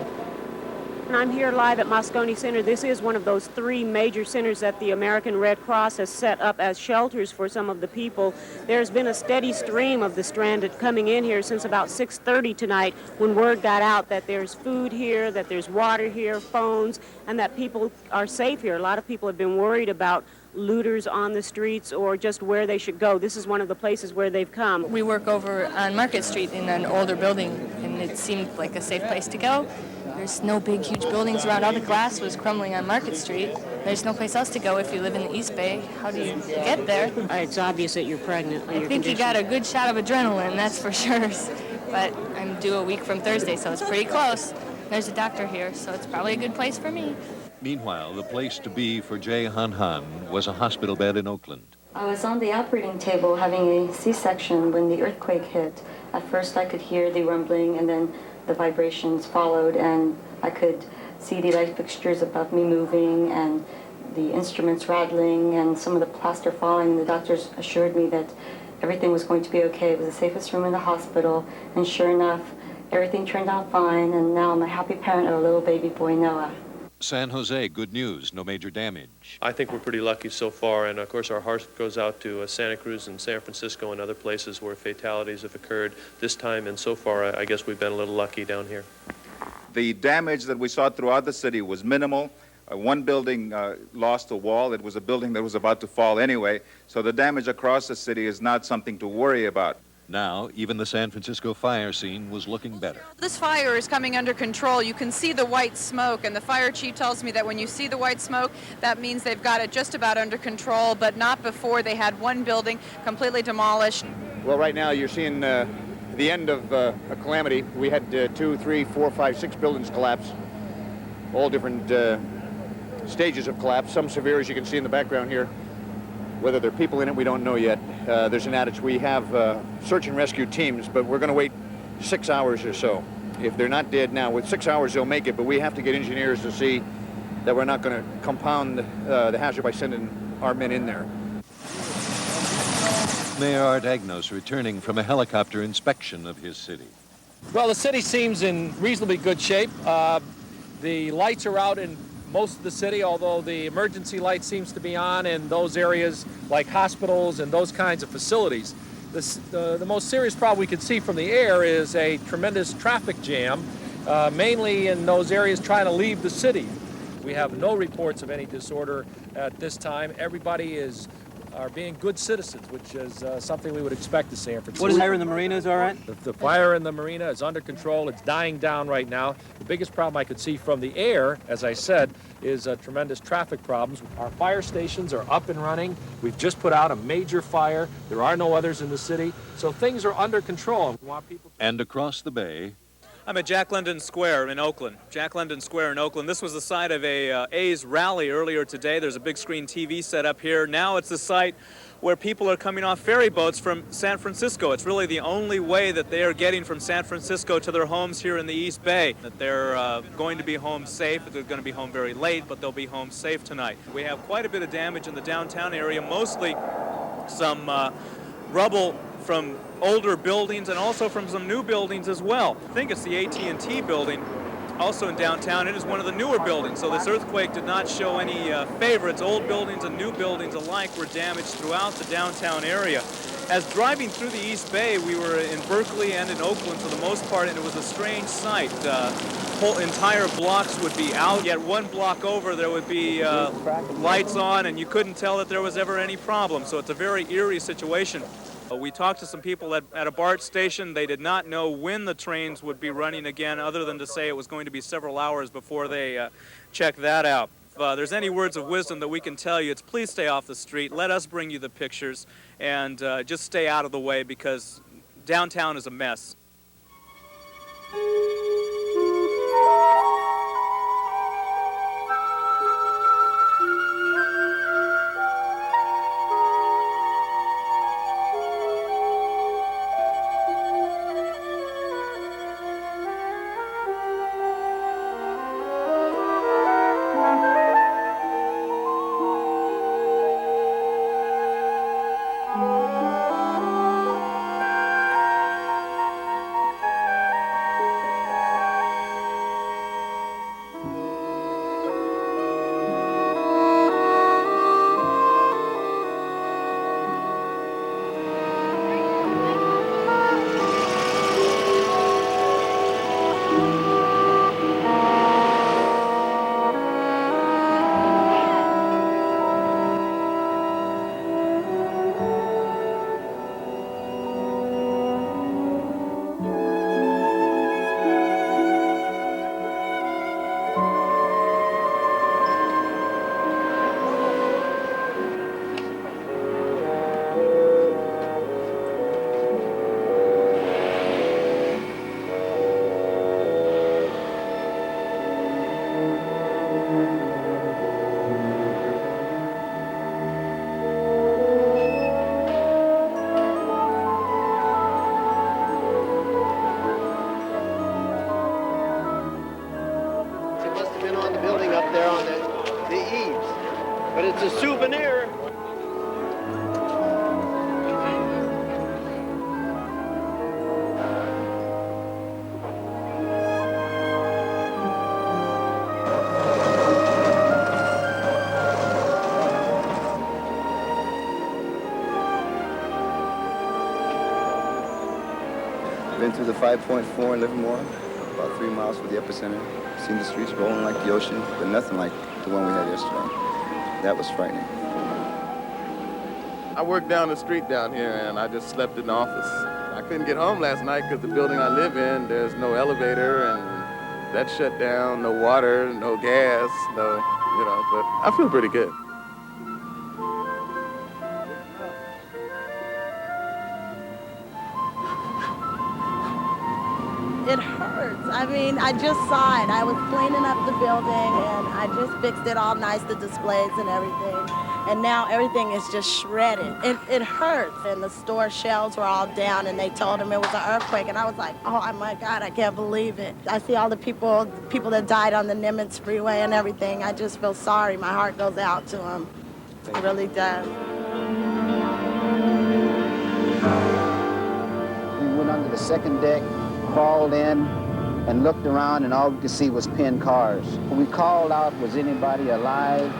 I'm here live at Moscone Center. This is one of those 3 major centers that the American Red Cross has set up as shelters for some of the people. There's been a steady stream of the stranded coming in here since about 6:30 tonight when word got out that there's food here, that there's water here, phones, and that people are safe here. A lot of people have been worried about looters on the streets or just where they should go. This is one of the places where they've come. We work over on Market Street in an older building, and it seemed like a safe place to go. There's no big, huge buildings around. All the glass was crumbling on Market Street. There's no place else to go if you live in the East Bay. How do you get there? It's obvious that you're pregnant. I think you got a good shot of adrenaline, that's for sure. But I'm due a week from Thursday, so it's pretty close. There's a doctor here, so it's probably a good place for me. Meanwhile, the place to be for Jay Han Han was a hospital bed in Oakland. I was on the operating table having a C-section when the earthquake hit. At first I could hear the rumbling and then the vibrations followed, and I could see the light fixtures above me moving and the instruments rattling and some of the plaster falling. The doctors assured me that everything was going to be okay. It was the safest room in the hospital, and sure enough, everything turned out fine, and now I'm a happy parent of a little baby boy, Noah. San Jose, good news, no major damage. I think we're pretty lucky so far, and of course our heart goes out to Santa Cruz and San Francisco and other places where fatalities have occurred this time, and so far I guess we've been a little lucky down here. The damage that we saw throughout the city was minimal. One building lost a wall. It was a building that was about to fall anyway, so the damage across the city is not something to worry about. Now, even the San Francisco fire scene was looking better. This fire is coming under control. You can see the white smoke, and the fire chief tells me that when you see the white smoke, that means they've got it just about under control, but not before. They had one building completely demolished. Well, right now you're seeing the end of a calamity. We had 2, 3, 4, 5, 6 buildings collapse, all different stages of collapse, some severe, as you can see in the background here. Whether there are people in it, we don't know yet. There's an adage, we have search and rescue teams, but we're going to wait 6 hours or so. If they're not dead now, with 6 hours they'll make it, but we have to get engineers to see that we're not going to compound the hazard by sending our men in there. Mayor Art Agnos returning from a helicopter inspection of his city. Well, the city seems in reasonably good shape. The lights are out in most of the city, although the emergency light seems to be on in those areas like hospitals and those kinds of facilities. The most serious problem we can see from the air is a tremendous traffic jam, mainly in those areas trying to leave the city. We have no reports of any disorder at this time. Everybody are being good citizens, which is something we would expect to San Francisco. What is fire in the marina is all right? The fire in the marina is under control. It's dying down right now. The biggest problem I could see from the air, as I said, is tremendous traffic problems. Our fire stations are up and running. We've just put out a major fire. There are no others in the city, so things are under control. We want people And across the bay, I'm at Jack London Square in Oakland. Jack London Square in Oakland. This was the site of a A's rally earlier today. There's a big screen TV set up here. Now it's the site where people are coming off ferry boats from San Francisco. It's really the only way that they are getting from San Francisco to their homes here in the East Bay. That they're going to be home safe. They're going to be home very late, but they'll be home safe tonight. We have quite a bit of damage in the downtown area, mostly some rubble from older buildings and also from some new buildings as well. I think it's the AT&T building, also in downtown. It is one of the newer buildings, so this earthquake did not show any favorites. Old buildings and new buildings alike were damaged throughout the downtown area. As driving through the East Bay, we were in Berkeley and in Oakland for the most part, and it was a strange sight. Whole entire blocks would be out, yet one block over there would be lights on, and you couldn't tell that there was ever any problem. So it's a very eerie situation. We talked to some people at a BART station. They did not know when the trains would be running again, other than to say it was going to be several hours before they checked that out. if there's any words of wisdom that we can tell you, it's please stay off the street. Let us bring you the pictures, and just stay out of the way because downtown is a mess. But it's a souvenir. Been to the 5.4 in Livermore, about 3 miles from the epicenter. Seen the streets rolling like the ocean, but nothing like the one we had yesterday. That was frightening. I work down the street down here, and I just slept in the office. I couldn't get home last night because the building I live in, there's no elevator, and that shut down, no water, no gas, no, but I feel pretty good. It hurts. I mean, I just saw it. I was cleaning up the building, and I just fixed it all nice, the displays and everything. And now everything is just shredded. It hurts. And the store shelves were all down, and they told them it was an earthquake. And I was like, oh, my God, I can't believe it. I see all the people that died on the Nimitz Freeway and everything. I just feel sorry. My heart goes out to them. It really does. We went under the second deck, crawled in, and looked around, and all we could see was pinned cars. We called out, was anybody alive?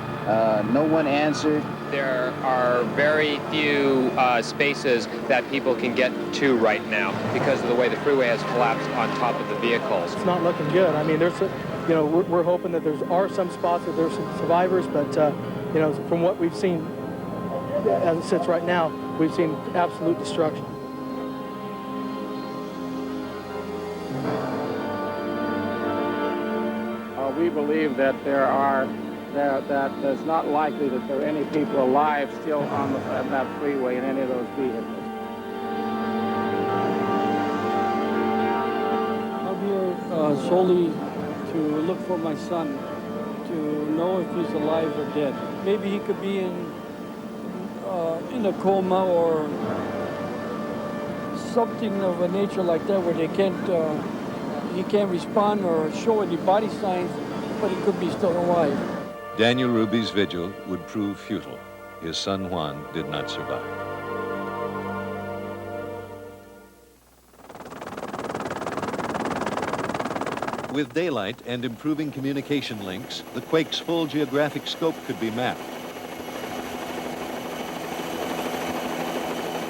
No one answered. There are very few spaces that people can get to right now because of the way the freeway has collapsed on top of the vehicles. It's not looking good. I mean, we're hoping that there are some spots that there's some survivors, but from what we've seen as it sits right now, we've seen absolute destruction. We believe that that it's not likely that there are any people alive still on that freeway in any of those vehicles. I'm here solely to look for my son, to know if he's alive or dead. Maybe he could be in a coma or something of a nature like that where he can't respond or show any body signs, but he could be still alive. Daniel Ruby's vigil would prove futile. His son Juan did not survive. With daylight and improving communication links, the quake's full geographic scope could be mapped.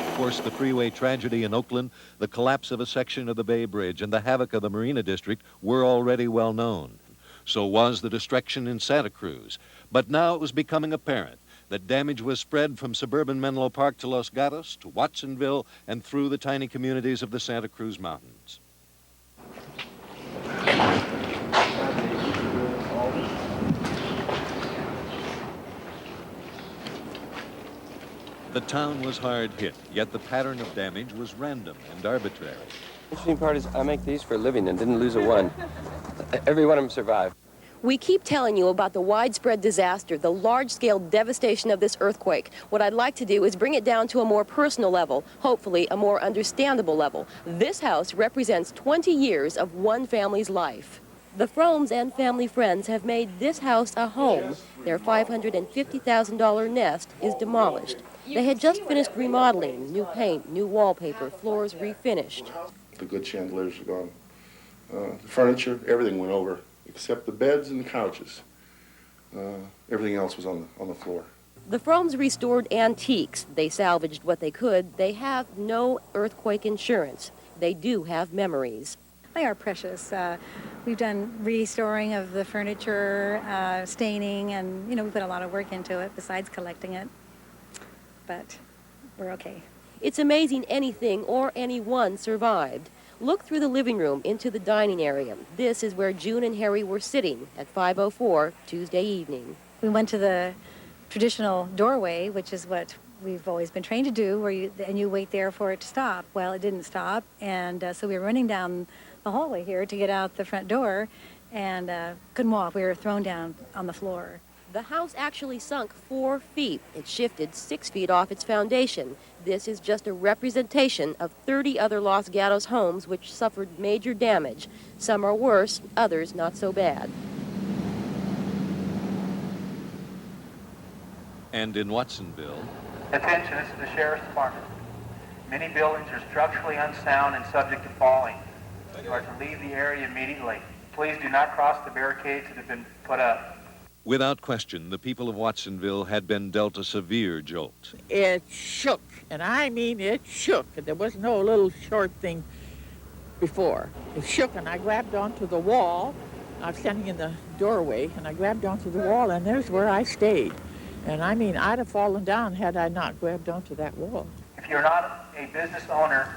Of course, the freeway tragedy in Oakland, the collapse of a section of the Bay Bridge, and the havoc of the Marina District were already well known. So was the destruction in Santa Cruz. But now it was becoming apparent that damage was spread from suburban Menlo Park to Los Gatos, to Watsonville, and through the tiny communities of the Santa Cruz Mountains. The town was hard hit, yet the pattern of damage was random and arbitrary. The interesting part is I make these for a living and didn't lose a one. Every one of them survived. We keep telling you about the widespread disaster, the large-scale devastation of this earthquake. What I'd like to do is bring it down to a more personal level, hopefully a more understandable level. This house represents 20 years of one family's life. The Fromes and family friends have made this house a home. Their $550,000 nest is demolished. They had just finished remodeling, new paint, new wallpaper, floors refinished. The good chandeliers are gone. The furniture, everything went over, except the beds and the couches. Everything else was on the floor. The Fromes restored antiques. They salvaged what they could. They have no earthquake insurance. They do have memories. They are precious. We've done restoring of the furniture, staining, and we put a lot of work into it besides collecting it. But we're okay. It's amazing anything or anyone survived. Look through the living room into the dining area. This is where June and Harry were sitting at 5:04 Tuesday evening. We went to the traditional doorway, which is what we've always been trained to do, where you wait there for it to stop. Well, it didn't stop, and so we were running down the hallway here to get out the front door, and couldn't walk. We were thrown down on the floor. The house actually sunk 4 feet. It shifted 6 feet off its foundation. This is just a representation of 30 other Los Gatos homes which suffered major damage. Some are worse, others not so bad. And in Watsonville, attention, this is the Sheriff's Department. Many buildings are structurally unsound and subject to falling. You are to leave the area immediately. Please do not cross the barricades that have been put up. without question, the people of Watsonville had been dealt a severe jolt. It shook, and I mean it shook. There was no little short thing before. It shook, and I grabbed onto the wall. I was standing in the doorway, and I grabbed onto the wall, and there's where I stayed. And I mean, I'd have fallen down had I not grabbed onto that wall. If you're not a business owner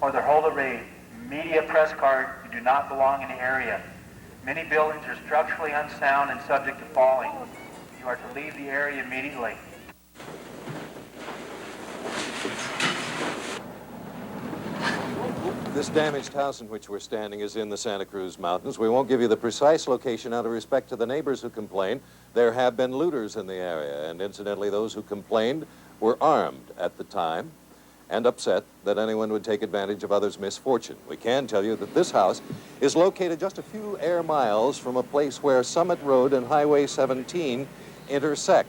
or the holder of a media press card, you do not belong in the area. Many buildings are structurally unsound and subject to falling. You are to leave the area immediately. This damaged house in which we're standing is in the Santa Cruz Mountains. We won't give you the precise location out of respect to the neighbors who complained. There have been looters in the area, and incidentally, those who complained were armed at the time and upset that anyone would take advantage of others' misfortune. We can tell you that this house is located just a few air miles from a place where Summit Road and Highway 17 intersect.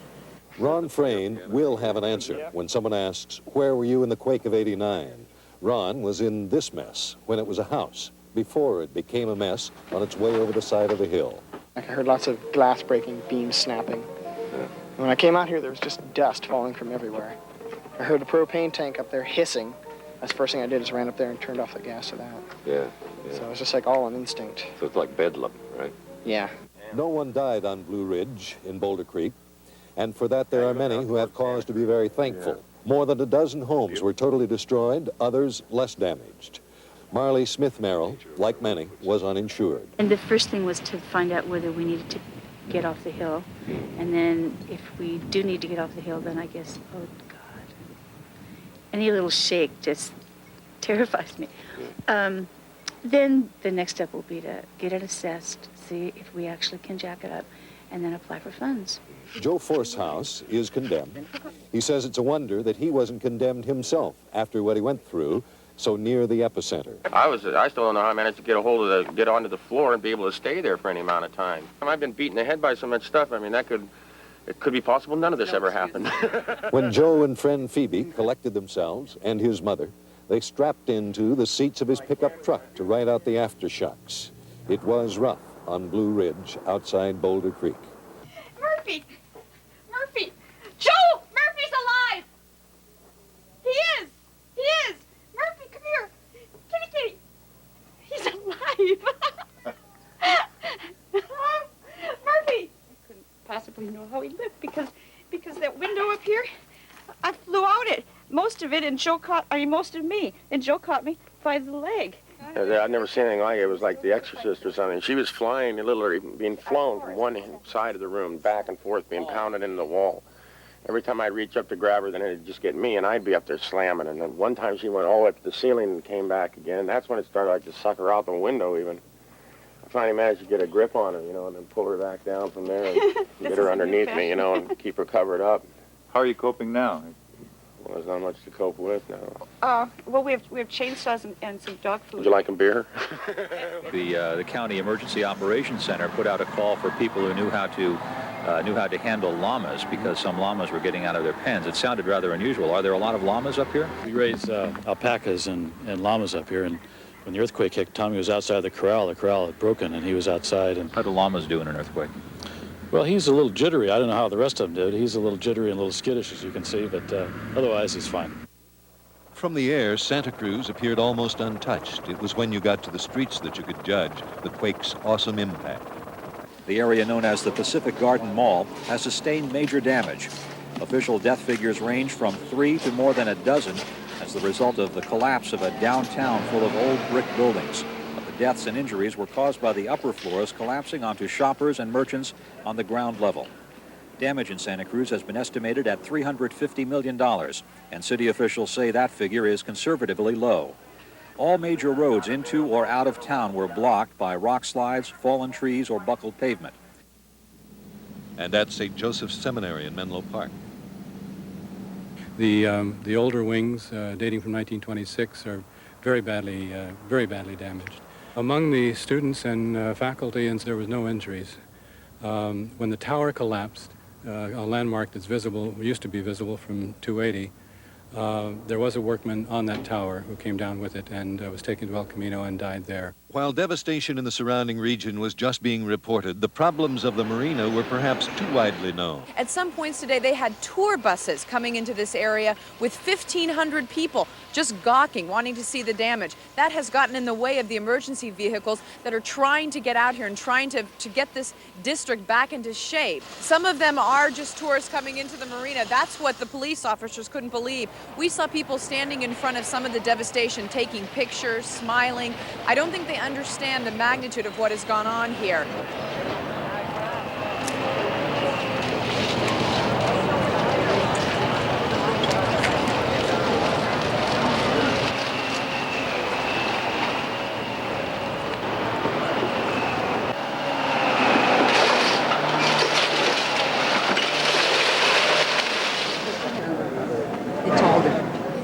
Ron Frayne will have an answer when someone asks, where were you in the quake of '89? Ron was in this mess when it was a house, before it became a mess on its way over the side of the hill. I heard lots of glass breaking, beams snapping. When I came out here, there was just dust falling from everywhere. I heard the propane tank up there hissing. That's the first thing I did is ran up there and turned off the gas to that. Yeah. So it was just like all on instinct. So it's like bedlam, right? Yeah. No one died on Blue Ridge in Boulder Creek, and for that there are many who have cause to be very thankful. More than a dozen homes were totally destroyed, others less damaged. Marley Smith Merrill, like many, was uninsured. And the first thing was to find out whether we needed to get off the hill. And then if we do need to get off the hill, then I guess, oh God, any little shake just terrifies me. Then the next step will be to get it assessed, see if we actually can jack it up, and then apply for funds. Joe Forst's house is condemned. He says it's a wonder that he wasn't condemned himself after what he went through so near the epicenter. I still don't know how I managed to get onto the floor and be able to stay there for any amount of time. I've been beaten in the head by so much stuff. I mean, it could be possible none of this ever happened. When Joe and friend Phoebe collected themselves and his mother, they strapped into the seats of his pickup truck to ride out the aftershocks. It was rough on Blue Ridge outside Boulder Creek. Murphy! Murphy! Joe! Murphy's alive! He is! He is! Murphy, come here! Kitty, kitty! He's alive! Murphy! I couldn't possibly know how he lived because that window up here, I flew out it. Most of it, and Joe caught, most of me, and Joe caught me by the leg. I've never seen anything like it. It was like The Exorcist or something. She was flying, literally being flown from one side of the room back and forth, being pounded into the wall. Every time I'd reach up to grab her, then it'd just get me, and I'd be up there slamming. And then one time she went all the way up to the ceiling and came back again. That's when it started like to suck her out the window even. I finally managed to get a grip on her, you know, and then pull her back down from there and get her underneath me, you know, and keep her covered up. How are you coping now? Well, there's not much to cope with now. Well, we have chainsaws and some dog food. Would you like a beer? The County Emergency Operations Center put out a call for people who knew how to handle llamas because some llamas were getting out of their pens. It sounded rather unusual. Are there a lot of llamas up here? We raise alpacas and llamas up here, and when the earthquake hit, Tommy was outside the corral. The corral had broken, and he was outside. And how do llamas do in an earthquake? Well, he's a little jittery. I don't know how the rest of them did. He's a little jittery and a little skittish, as you can see, but otherwise he's fine. From the air, Santa Cruz appeared almost untouched. It was when you got to the streets that you could judge the quake's awesome impact. The area known as the Pacific Garden Mall has sustained major damage. Official death figures range from 3 to more than a dozen as the result of the collapse of a downtown full of old brick buildings. But the deaths and injuries were caused by the upper floors collapsing onto shoppers and merchants on the ground level. Damage in Santa Cruz has been estimated at $350 million, and city officials say that figure is conservatively low. All major roads into or out of town were blocked by rock slides, fallen trees, or buckled pavement. And at St. Joseph's Seminary in Menlo Park. The older wings, dating from 1926, are very badly damaged. Among the students and faculty, and there was no injuries. When the tower collapsed, a landmark that's visible, used to be visible from 280, there was a workman on that tower who came down with it and was taken to El Camino and died there. While devastation in the surrounding region was just being reported, the problems of the marina were perhaps too widely known. At some points today, they had tour buses coming into this area with 1,500 people just gawking, wanting to see the damage. That has gotten in the way of the emergency vehicles that are trying to get out here and trying to get this district back into shape. Some of them are just tourists coming into the marina. That's what the police officers couldn't believe. We saw people standing in front of some of the devastation, taking pictures, smiling. I don't think they understand the magnitude of what has gone on here.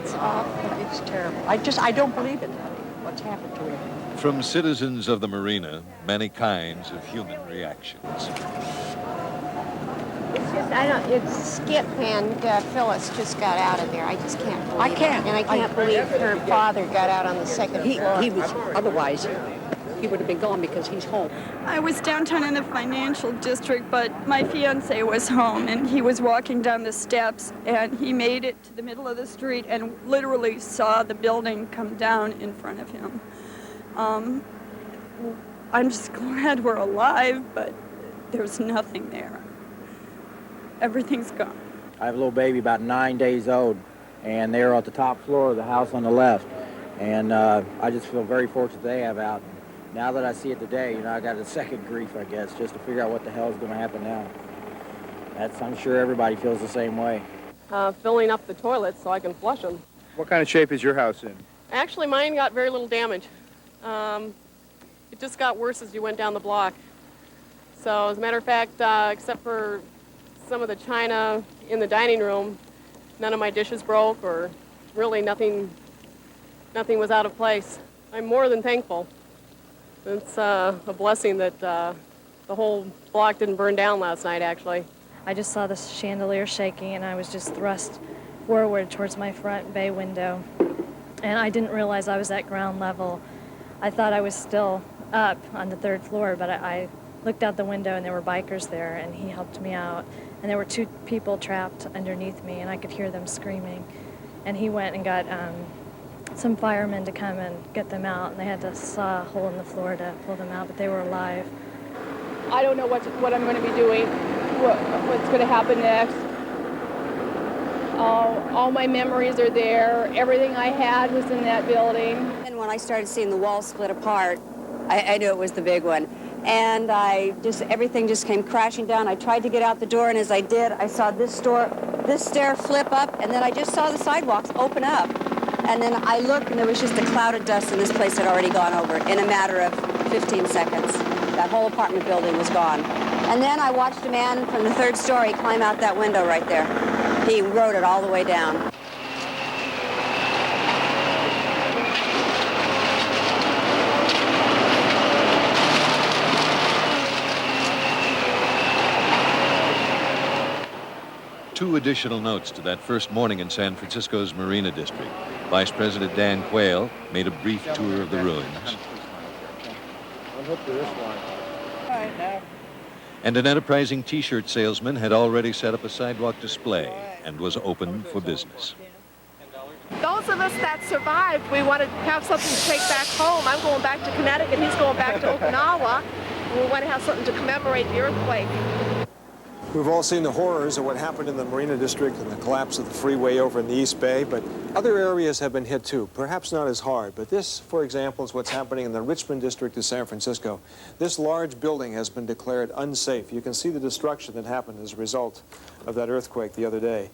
It's awful. It's terrible. I don't believe it. What's happened to him? From citizens of the marina, many kinds of human reactions. It's Skip and Phyllis just got out of there. I just can't believe it. And I can't believe her father got out on the second floor. He was, otherwise, he would have been gone because he's home. I was downtown in the financial district, but my fiance was home, and he was walking down the steps, and he made it to the middle of the street and literally saw the building come down in front of him. I'm just glad we're alive, but there's nothing there. Everything's gone. I have a little baby about 9 days old, and they're at the top floor of the house on the left. And I just feel very fortunate they have out. Now that I see it today, I got a second grief, I guess, just to figure out what the hell is going to happen now. I'm sure everybody feels the same way. Filling up the toilets so I can flush them. What kind of shape is your house in? Actually, mine got very little damage. It just got worse as you went down the block. So, as a matter of fact, except for some of the china in the dining room, none of my dishes broke, or really nothing was out of place. I'm more than thankful. It's a blessing that the whole block didn't burn down last night, actually. I just saw the chandelier shaking, and I was just thrust forward towards my front bay window. And I didn't realize I was at ground level. I thought I was still up on the third floor, but I looked out the window, and there were bikers there, and he helped me out. And there were 2 people trapped underneath me, and I could hear them screaming. And he went and got some firemen to come and get them out, and they had to saw a hole in the floor to pull them out, but they were alive. I don't know what I'm going to be doing, what's going to happen next. All my memories are there. Everything I had was in that building. And when I started seeing the wall split apart, I knew it was the big one. And everything just came crashing down. I tried to get out the door, and as I did, I saw this door this stair flip up, and then I just saw the sidewalks open up. And then I looked, and there was just a cloud of dust, and this place had already gone over in a matter of 15 seconds. That whole apartment building was gone. And then I watched a man from the third story climb out that window right there. He rode it all the way down. Two additional notes to that first morning in San Francisco's Marina District. Vice President Dan Quayle made a brief tour of the ruins. And an enterprising T-shirt salesman had already set up a sidewalk display and was open for business. Those of us that survived, we want to have something to take back home. I'm going back to Connecticut, he's going back to Okinawa. We want to have something to commemorate the earthquake. We've all seen the horrors of what happened in the Marina District and the collapse of the freeway over in the East Bay, but other areas have been hit too, perhaps not as hard. But this, for example, is what's happening in the Richmond District of San Francisco. This large building has been declared unsafe. You can see the destruction that happened as a result of that earthquake the other day.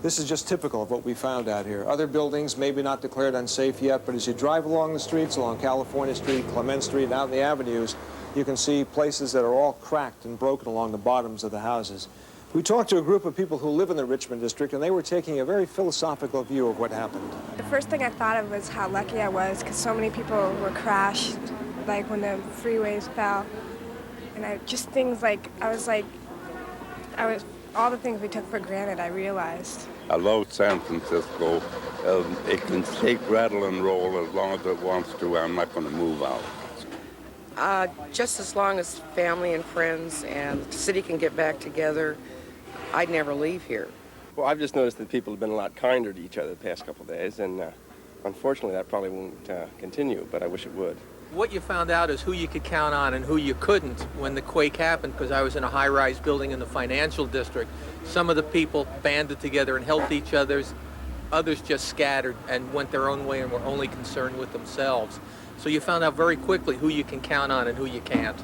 This is just typical of what we found out here. Other buildings maybe not declared unsafe yet, but as you drive along the streets, along California Street, Clement Street, and out in the avenues, you can see places that are all cracked and broken along the bottoms of the houses. We talked to a group of people who live in the Richmond District, and they were taking a very philosophical view of what happened. The first thing I thought of was how lucky I was, because so many people were crashed, like when the freeways fell. And just things like, all the things we took for granted, I realized. I love San Francisco. It can shake, rattle, and roll as long as it wants to. I'm not going to move out. Just as long as family and friends and the city can get back together, I'd never leave here. Well, I've just noticed that people have been a lot kinder to each other the past couple of days, and unfortunately that probably won't continue, but I wish it would. What you found out is who you could count on and who you couldn't when the quake happened, because I was in a high-rise building in the financial district. Some of the people banded together and helped each other. Others just scattered and went their own way and were only concerned with themselves. So you found out very quickly who you can count on and who you can't.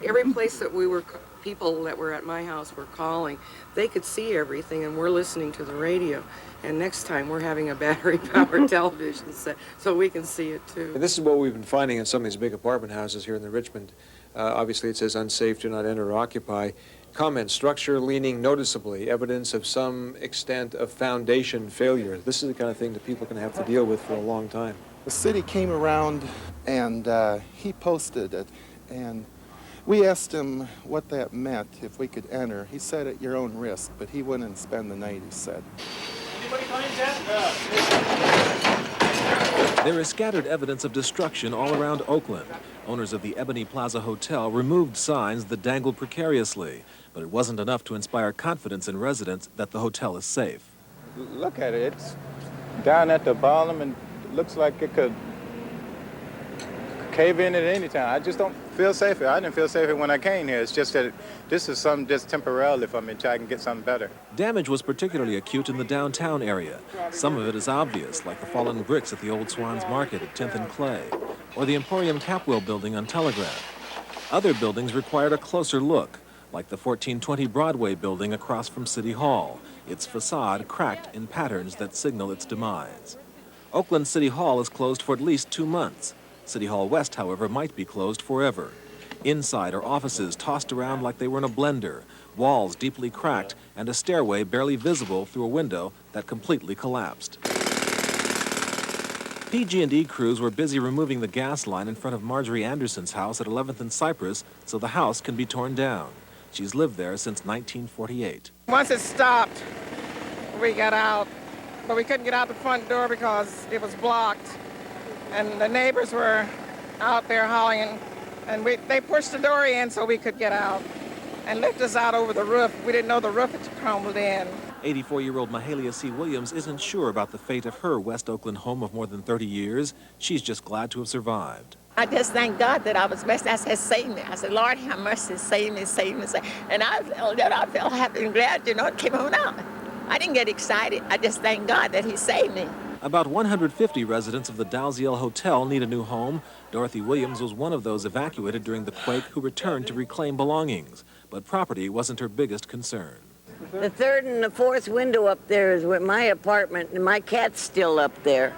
Every place that we were, people that were at my house were calling, they could see everything, and we're listening to the radio. And next time we're having a battery-powered television set so we can see it too. And this is what we've been finding in some of these big apartment houses here in the Richmond. Obviously it says unsafe, do not enter or occupy. Comment, structure leaning noticeably, evidence of some extent of foundation failure. This is the kind of thing that people are going to have to deal with for a long time. The city came around and he posted it, and we asked him what that meant, if we could enter. He said at your own risk, but he wouldn't spend the night, he said. There is scattered evidence of destruction all around Oakland. Owners of the Ebony Plaza Hotel removed signs that dangled precariously, but it wasn't enough to inspire confidence in residents that the hotel is safe. Look at it. It's down at the bottom and it looks like it could cave in at any time. I just don't feel safe. I didn't feel safe when I came here. It's just that this is something just temporarily for me until I can get something better. Damage was particularly acute in the downtown area. Some of it is obvious, like the fallen bricks at the Old Swans Market at 10th and Clay, or the Emporium Capwell building on Telegraph. Other buildings required a closer look, like the 1420 Broadway building across from City Hall, its facade cracked in patterns that signal its demise. Oakland City Hall is closed for at least 2 months. City Hall West, however, might be closed forever. Inside are offices tossed around like they were in a blender, walls deeply cracked, and a stairway barely visible through a window that completely collapsed. PG&E crews were busy removing the gas line in front of Marjorie Anderson's house at 11th and Cypress so the house can be torn down. She's lived there since 1948. Once it stopped, we got out, but we couldn't get out the front door because it was blocked. And the neighbors were out there hollering, and they pushed the door in so we could get out and lift us out over the roof. We didn't know the roof had crumbled in. 84-year-old Mahalia C. Williams isn't sure about the fate of her West Oakland home of more than 30 years. She's just glad to have survived. I just thank God that I was blessed. I said, save me. I said, Lord, have mercy, save me, save me, save me. And I felt happy and glad, it came on out. I didn't get excited. I just thank God that he saved me. About 150 residents of the Dalziel Hotel need a new home. Dorothy Williams was one of those evacuated during the quake who returned to reclaim belongings. But property wasn't her biggest concern. The third and the fourth window up there is where my apartment, and my cat's still up there.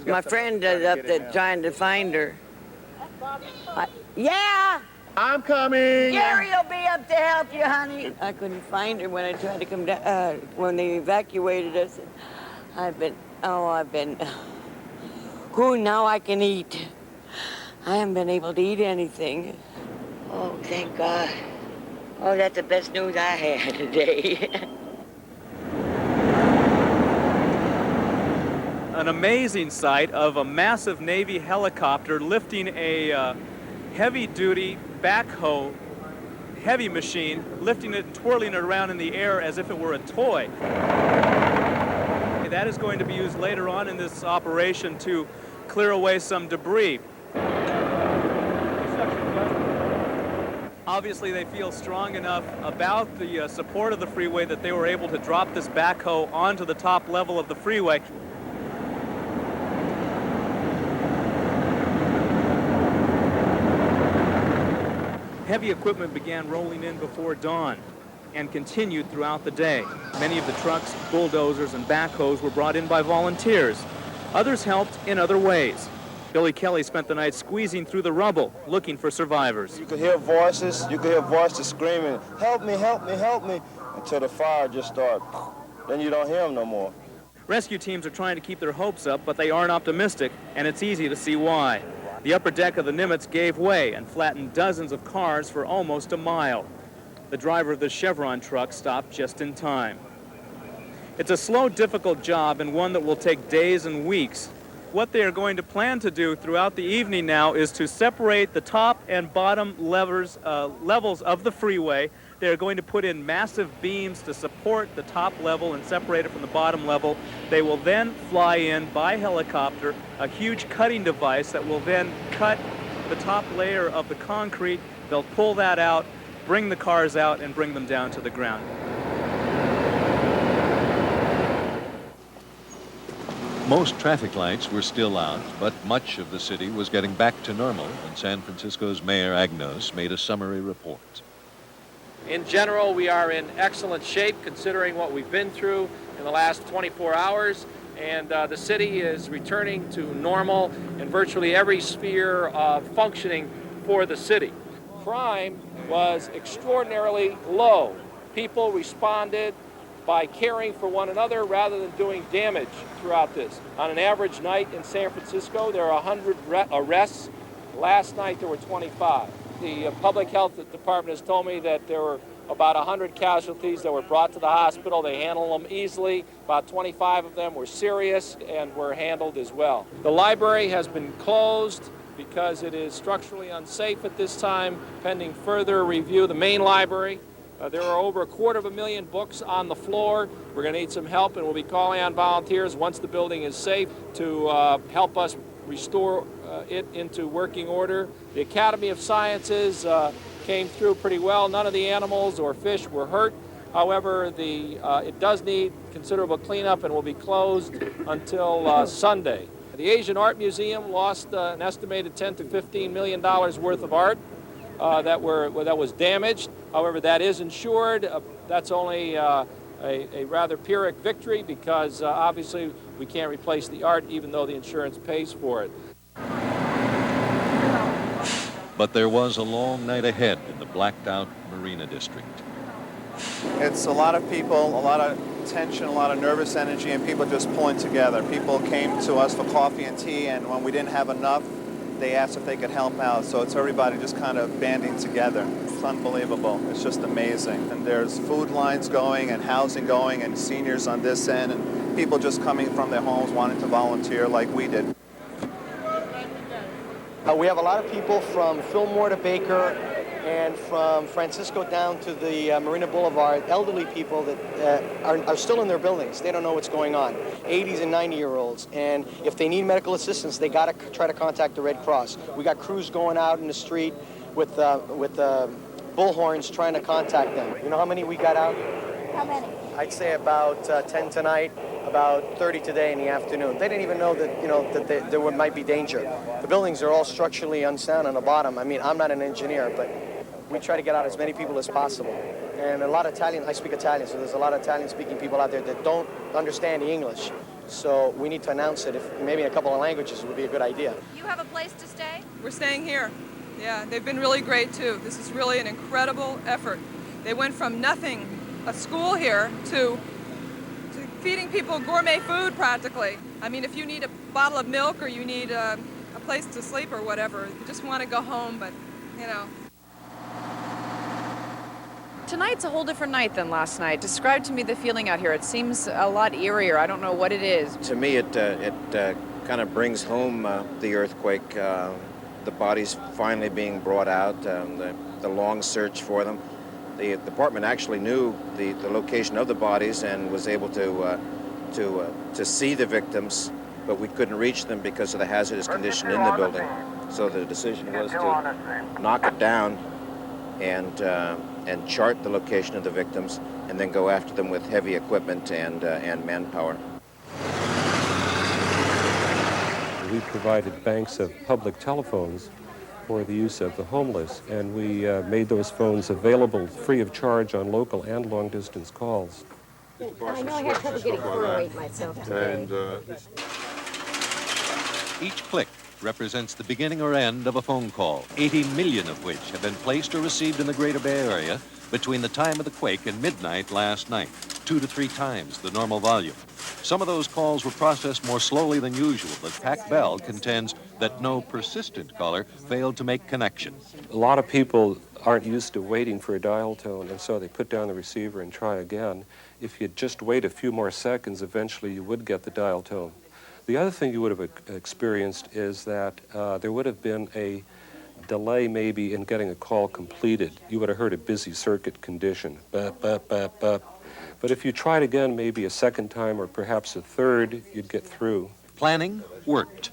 My friend is up there trying to find her. Yeah! I'm coming! Gary will be up to help you, honey. I couldn't find her when I tried to come down, when they evacuated us. Now I can eat. I haven't been able to eat anything. Oh, thank God. Oh, that's the best news I had today. An amazing sight of a massive Navy helicopter lifting a heavy-duty backhoe heavy machine, lifting it and twirling it around in the air as if it were a toy. That is going to be used later on in this operation to clear away some debris. Obviously, they feel strong enough about the support of the freeway that they were able to drop this backhoe onto the top level of the freeway. Heavy equipment began rolling in before dawn and continued throughout the day. Many of the trucks, bulldozers, and backhoes were brought in by volunteers. Others helped in other ways. Billy Kelly spent the night squeezing through the rubble, looking for survivors. You could hear voices screaming, help me, help me, help me, until the fire just started. Then you don't hear them no more. Rescue teams are trying to keep their hopes up, but they aren't optimistic, and it's easy to see why. The upper deck of the Nimitz gave way and flattened dozens of cars for almost a mile. The driver of the Chevron truck stopped just in time. It's a slow, difficult job and one that will take days and weeks. What they are going to plan to do throughout the evening now is to separate the top and bottom levels of the freeway. They are going to put in massive beams to support the top level and separate it from the bottom level. They will then fly in by helicopter a huge cutting device that will then cut the top layer of the concrete. They'll pull that out, bring the cars out, and bring them down to the ground. Most traffic lights were still out, but much of the city was getting back to normal when San Francisco's Mayor Agnos made a summary report. In general, we are in excellent shape considering what we've been through in the last 24 hours, and the city is returning to normal in virtually every sphere of functioning for the city. Crime was extraordinarily low. People responded by caring for one another rather than doing damage throughout this. On an average night in San Francisco, there are 100 arrests. Last night, there were 25. The public health department has told me that there were about 100 casualties that were brought to the hospital. They handled them easily. About 25 of them were serious and were handled as well. The library has been closed because it is structurally unsafe at this time, pending further review. The main library, there are over 250,000 books on the floor. We're going to need some help, and we'll be calling on volunteers once the building is safe to help us restore it into working order. The Academy of Sciences came through pretty well. None of the animals or fish were hurt. However, it does need considerable cleanup and will be closed until Sunday. The Asian Art Museum lost an estimated $10 to $15 million worth of art that was damaged. However, that is insured. That's only a rather Pyrrhic victory because obviously we can't replace the art even though the insurance pays for it. But there was a long night ahead in the blacked-out Marina District. It's a lot of people, a lot of tension, a lot of nervous energy, and people just pulling together. People came to us for coffee and tea, and when we didn't have enough, they asked if they could help out. So it's everybody just kind of banding together. It's unbelievable. It's just amazing. And there's food lines going and housing going and seniors on this end and people just coming from their homes wanting to volunteer like we did. We have a lot of people from Fillmore to Baker and from Francisco down to the Marina Boulevard, elderly people that are still in their buildings. They don't know what's going on, 80s and 90-year-olds. And if they need medical assistance, they got to try to contact the Red Cross. We got crews going out in the street with bullhorns trying to contact them. You know how many we got out? How many? I'd say about 10 tonight, about 30 today in the afternoon. They didn't even know that, there might be danger. The buildings are all structurally unsound on the bottom. I mean, I'm not an engineer, but we try to get out as many people as possible. And a lot of Italian, I speak Italian, so there's a lot of Italian-speaking people out there that don't understand the English. So we need to announce it, if maybe in a couple of languages would be a good idea. You have a place to stay? We're staying here. Yeah, they've been really great too. This is really an incredible effort. They went from nothing, a school here, to feeding people gourmet food practically. I mean, if you need a bottle of milk or you need a place to sleep or whatever, you just want to go home, but, you know. Tonight's a whole different night than last night. Describe to me the feeling out here. It seems a lot eerier. I don't know what it is. To me, it kind of brings home the earthquake, the bodies finally being brought out, the long search for them. The department actually knew the location of the bodies and was able to see the victims, but we couldn't reach them because of the hazardous condition in the building. So the decision was to knock it down and chart the location of the victims, and then go after them with heavy equipment and manpower. We provided banks of public telephones for the use of the homeless, and we made those phones available free of charge on local and long-distance calls. I know I had trouble getting chlorate myself today. Each click represents the beginning or end of a phone call, 80 million of which have been placed or received in the Greater Bay Area between the time of the quake and midnight last night, 2 to 3 times the normal volume. Some of those calls were processed more slowly than usual, but Pac Bell contends that no persistent caller failed to make connection. A lot of people aren't used to waiting for a dial tone, and so they put down the receiver and try again. If you'd just wait a few more seconds, eventually you would get the dial tone. The other thing you would have experienced is that there would have been a delay maybe in getting a call completed. You would have heard a busy circuit condition, bap, bap, bap, bap. But if you tried again maybe a second time or perhaps a third, you'd get through. Planning worked.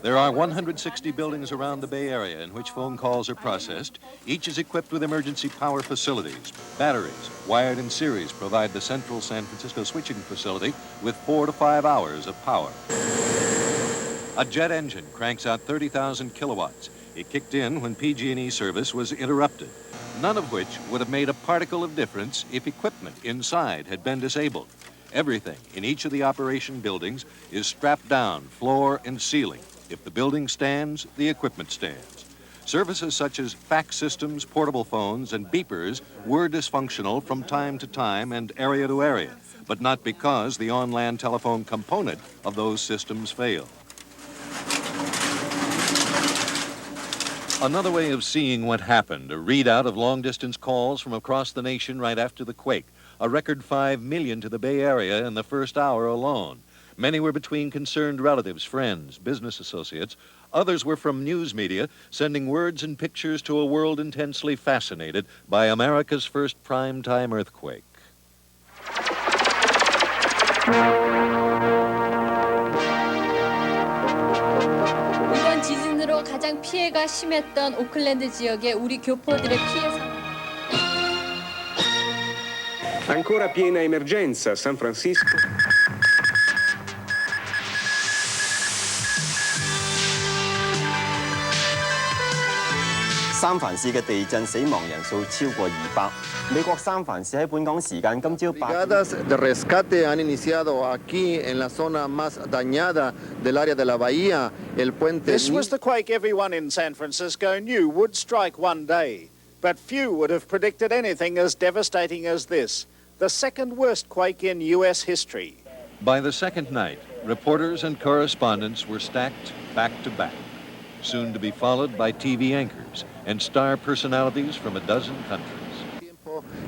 There are 160 buildings around the Bay Area in which phone calls are processed. Each is equipped with emergency power facilities. Batteries, wired in series, provide the central San Fransisco switching facility with 4 to 5 hours of power. A jet engine cranks out 30,000 kilowatts. It kicked in when PG&E service was interrupted, none of which would have made a particle of difference if equipment inside had been disabled. Everything in each of the operation buildings is strapped down, floor and ceiling. If the building stands, the equipment stands. Services such as fax systems, portable phones, and beepers were dysfunctional from time to time and area to area, but not because the on-land telephone component of those systems failed. Another way of seeing what happened, a readout of long-distance calls from across the nation right after the quake. A record 5 million to the Bay Area in the first hour alone. Many were between concerned relatives, friends, business associates. Others were from news media, sending words and pictures to a world intensely fascinated by America's first prime-time earthquake. 이번 지진으로 가장 피해가 심했던 오클랜드 지역의 우리 교포들의 피해 상황. Ancora piena emergenza a San Francisco.三藩市嘅地震死亡人數超過200。美國三藩市喺本港時間今朝8點。Brigadas de rescate han iniciado aquí en la zona más dañada del área de la bahía, el puente. This was the quake everyone in San Francisco knew would strike one day, but few would have predicted anything as devastating as this. The second worst quake in U.S. history. By the second night, reporters and correspondents were stacked back to back, soon to be followed by TV anchors and star personalities from a dozen countries.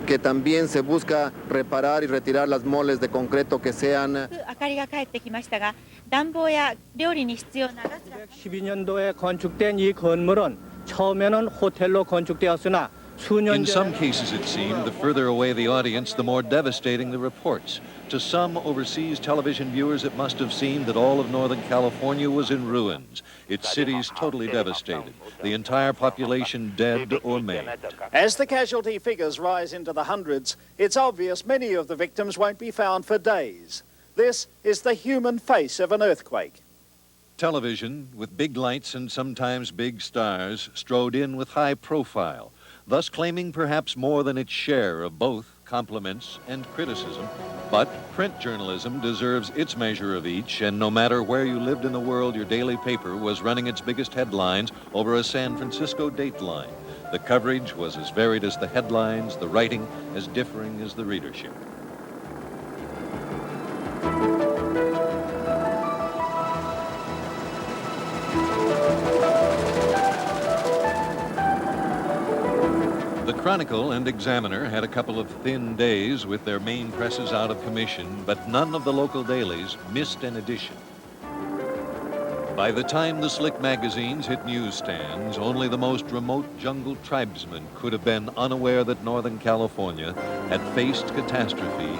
Que también se busca reparar y retirar las moles de concreto que sean. 明かりが帰ってきましたが、暖房や料理に必要なガスが 12년도에 건축된 이 건물은 처음에는 호텔로 건축되었으나 In some cases, it seemed, the further away the audience, the more devastating the reports. To some overseas television viewers, it must have seemed that all of Northern California was in ruins, its cities totally devastated, the entire population dead or maimed. As the casualty figures rise into the hundreds, it's obvious many of the victims won't be found for days. This is the human face of an earthquake. Television, with big lights and sometimes big stars, strode in with high profile. thus claiming perhaps more than its share of both compliments and criticism. But print journalism deserves its measure of each, and no matter where you lived in the world, your daily paper was running its biggest headlines over a San Francisco dateline. The coverage was as varied as the headlines, the writing as differing as the readership. The Chronicle and Examiner had a couple of thin days with their main presses out of commission, but none of the local dailies missed an edition. By the time the slick magazines hit newsstands, only the most remote jungle tribesmen could have been unaware that Northern California had faced catastrophe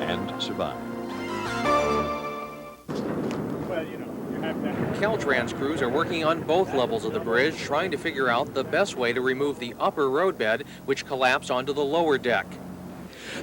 and survived. Caltrans crews are working on both levels of the bridge, trying to figure out the best way to remove the upper roadbed, which collapsed onto the lower deck.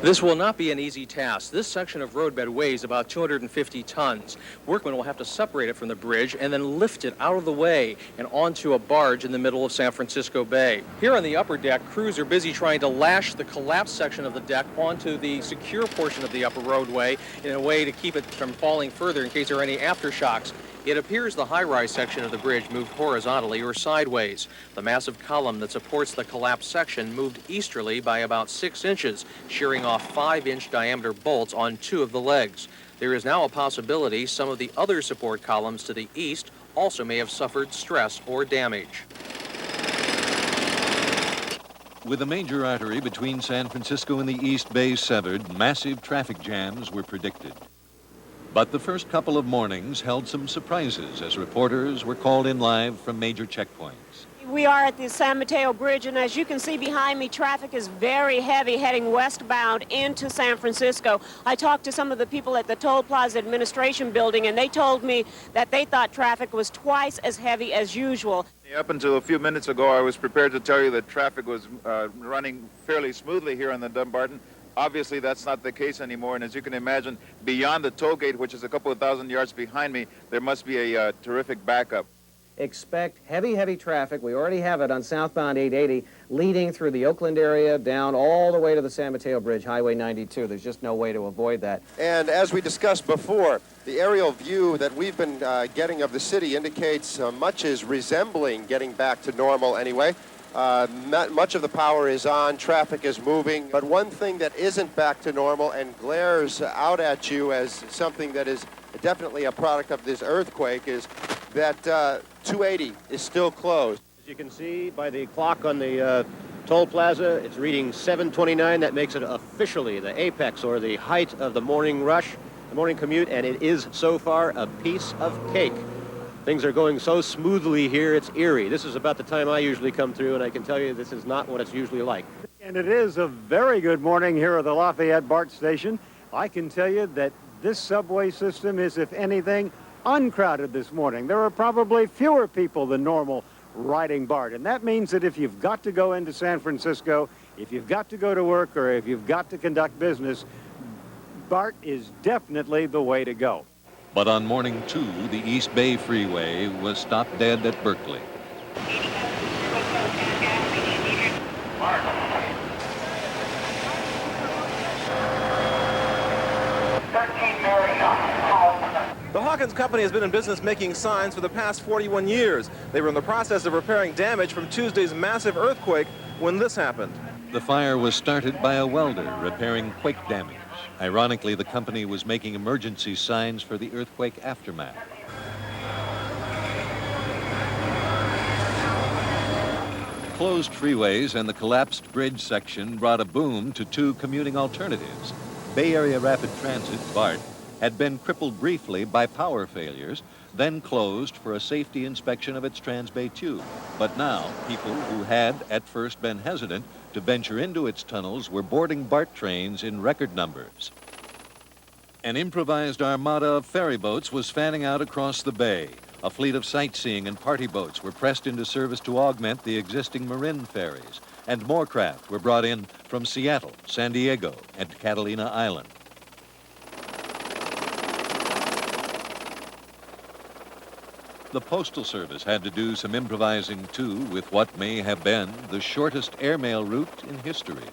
This will not be an easy task. This section of roadbed weighs about 250 tons. Workmen will have to separate it from the bridge and then lift it out of the way and onto a barge in the middle of San Francisco Bay. Here on the upper deck, crews are busy trying to lash the collapsed section of the deck onto the secure portion of the upper roadway in a way to keep it from falling further in case there are any aftershocks. It appears the high-rise section of the bridge moved horizontally or sideways. The massive column that supports the collapsed section moved easterly by about 6 inches, shearing off 5-inch diameter bolts on 2 of the legs. There is now a possibility some of the other support columns to the east also may have suffered stress or damage. With a major artery between San Francisco and the East Bay severed, massive traffic jams were predicted. But the first couple of mornings held some surprises as reporters were called in live from major checkpoints. We are at the San Mateo Bridge, and as you can see behind me, traffic is very heavy heading westbound into San Francisco. I talked to some of the people at the Toll Plaza Administration Building, and they told me that they thought traffic was twice as heavy as usual. Up until a few minutes ago, I was prepared to tell you that traffic was running fairly smoothly here on the Dumbarton. Obviously, that's not the case anymore, and as you can imagine, beyond the toll gate, which is a couple of thousand yards behind me, there must be a terrific backup. Expect heavy traffic. We already have it on southbound 880, leading through the Oakland area, down all the way to the San Mateo Bridge, Highway 92. There's just no way to avoid that. And as we discussed before, the aerial view that we've been getting of the city indicates much is resembling getting back to normal anyway. Much of the power is on, traffic is moving, but one thing that isn't back to normal and glares out at you as something that is definitely a product of this earthquake is that 280 is still closed. As you can see by the clock on the toll plaza, it's reading 7:29. That makes it officially the apex or the height of the morning rush, the morning commute, and it is so far a piece of cake. Things are going so smoothly here, it's eerie. This is about the time I usually come through, and I can tell you this is not what it's usually like. And it is a very good morning here at the Lafayette BART station. I can tell you that this subway system is, if anything, uncrowded this morning. There are probably fewer people than normal riding BART, and that means that if you've got to go into San Francisco, if you've got to go to work, or if you've got to conduct business, BART is definitely the way to go. But on morning 2, the East Bay Freeway was stopped dead at Berkeley. The Hawkins Company has been in business making signs for the past 41 years. They were in the process of repairing damage from Tuesday's massive earthquake when this happened. The fire was started by a welder repairing quake damage. Ironically, the company was making emergency signs for the earthquake aftermath. Closed freeways and the collapsed bridge section brought a boom to 2 commuting alternatives. Bay Area Rapid Transit, BART, had been crippled briefly by power failures, then closed for a safety inspection of its Transbay tube. But now, people who had at first been hesitant to venture into its tunnels were boarding BART trains in record numbers. An improvised armada of ferry boats was fanning out across the bay. A fleet of sightseeing and party boats were pressed into service to augment the existing Marin ferries, and more craft were brought in from Seattle, San Diego, and Catalina Island. The Postal Service had to do some improvising, too, with what may have been the shortest airmail route in history.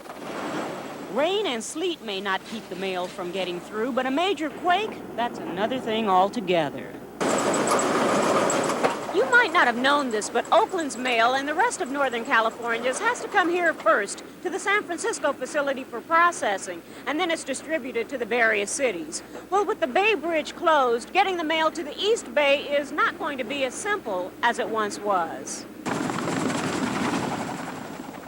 Rain and sleet may not keep the mail from getting through, but a major quake, that's another thing altogether. You might not have known this, but Oakland's mail and the rest of Northern California's has to come here first to the San Francisco facility for processing, and then it's distributed to the various cities. Well, with the Bay Bridge closed, getting the mail to the East Bay is not going to be as simple as it once was.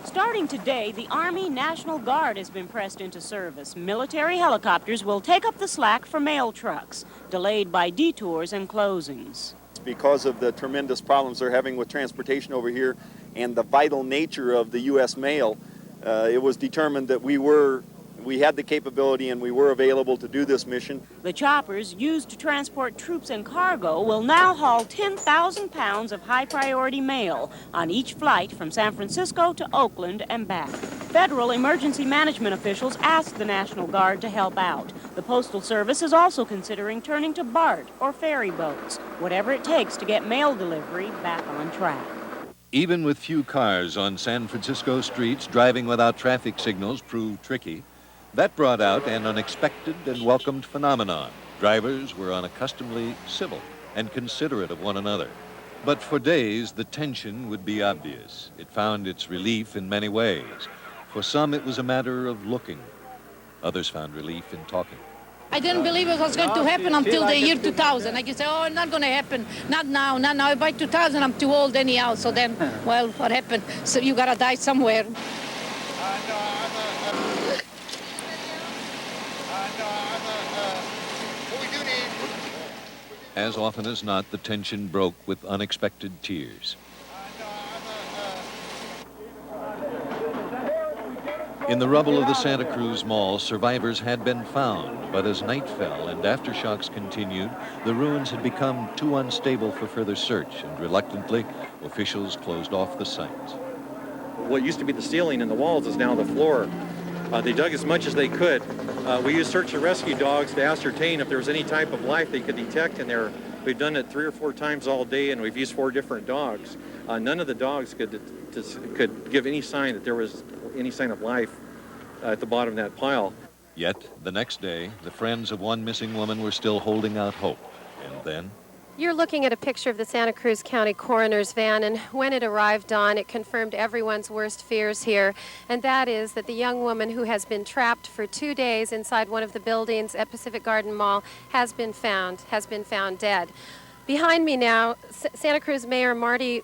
Starting today, the Army National Guard has been pressed into service. Military helicopters will take up the slack for mail trucks, delayed by detours and closings. Because of the tremendous problems they're having with transportation over here and the vital nature of the U.S. mail, it was determined that we had the capability and we were available to do this mission. The choppers used to transport troops and cargo will now haul 10,000 pounds of high-priority mail on each flight from San Francisco to Oakland and back. Federal emergency management officials asked the National Guard to help out. The Postal Service is also considering turning to BART or ferry boats, whatever it takes to get mail delivery back on track. Even with few cars on San Francisco streets, driving without traffic signals proved tricky. That brought out an unexpected and welcomed phenomenon. Drivers were unaccustomedly civil and considerate of one another. But for days, the tension would be obvious. It found its relief in many ways. For some, it was a matter of looking. Others found relief in talking. I didn't believe it was going to happen until the year 2000. I could say, oh, not going to happen. Not now, not now. By 2000, I'm too old anyhow. So then, well, what happened? So you got to die somewhere. As often as not, the tension broke with unexpected tears. In the rubble of the Santa Cruz Mall, survivors had been found, but as night fell and aftershocks continued, the ruins had become too unstable for further search, and reluctantly, officials closed off the site. What used to be the ceiling and the walls is now the floor. They dug as much as they could. We used search and rescue dogs to ascertain if there was any type of life they could detect in there. We've done it 3 or 4 times all day, and we've used 4 different dogs. None of the dogs could give any sign that there was any sign of life at the bottom of that pile. Yet, the next day, the friends of one missing woman were still holding out hope. And then... You're looking at a picture of the Santa Cruz County coroner's van, and when it arrived on, it confirmed everyone's worst fears here, and that is that the young woman who has been trapped for 2 days inside one of the buildings at Pacific Garden Mall has been found dead. Behind me now, Santa Cruz Mayor Marty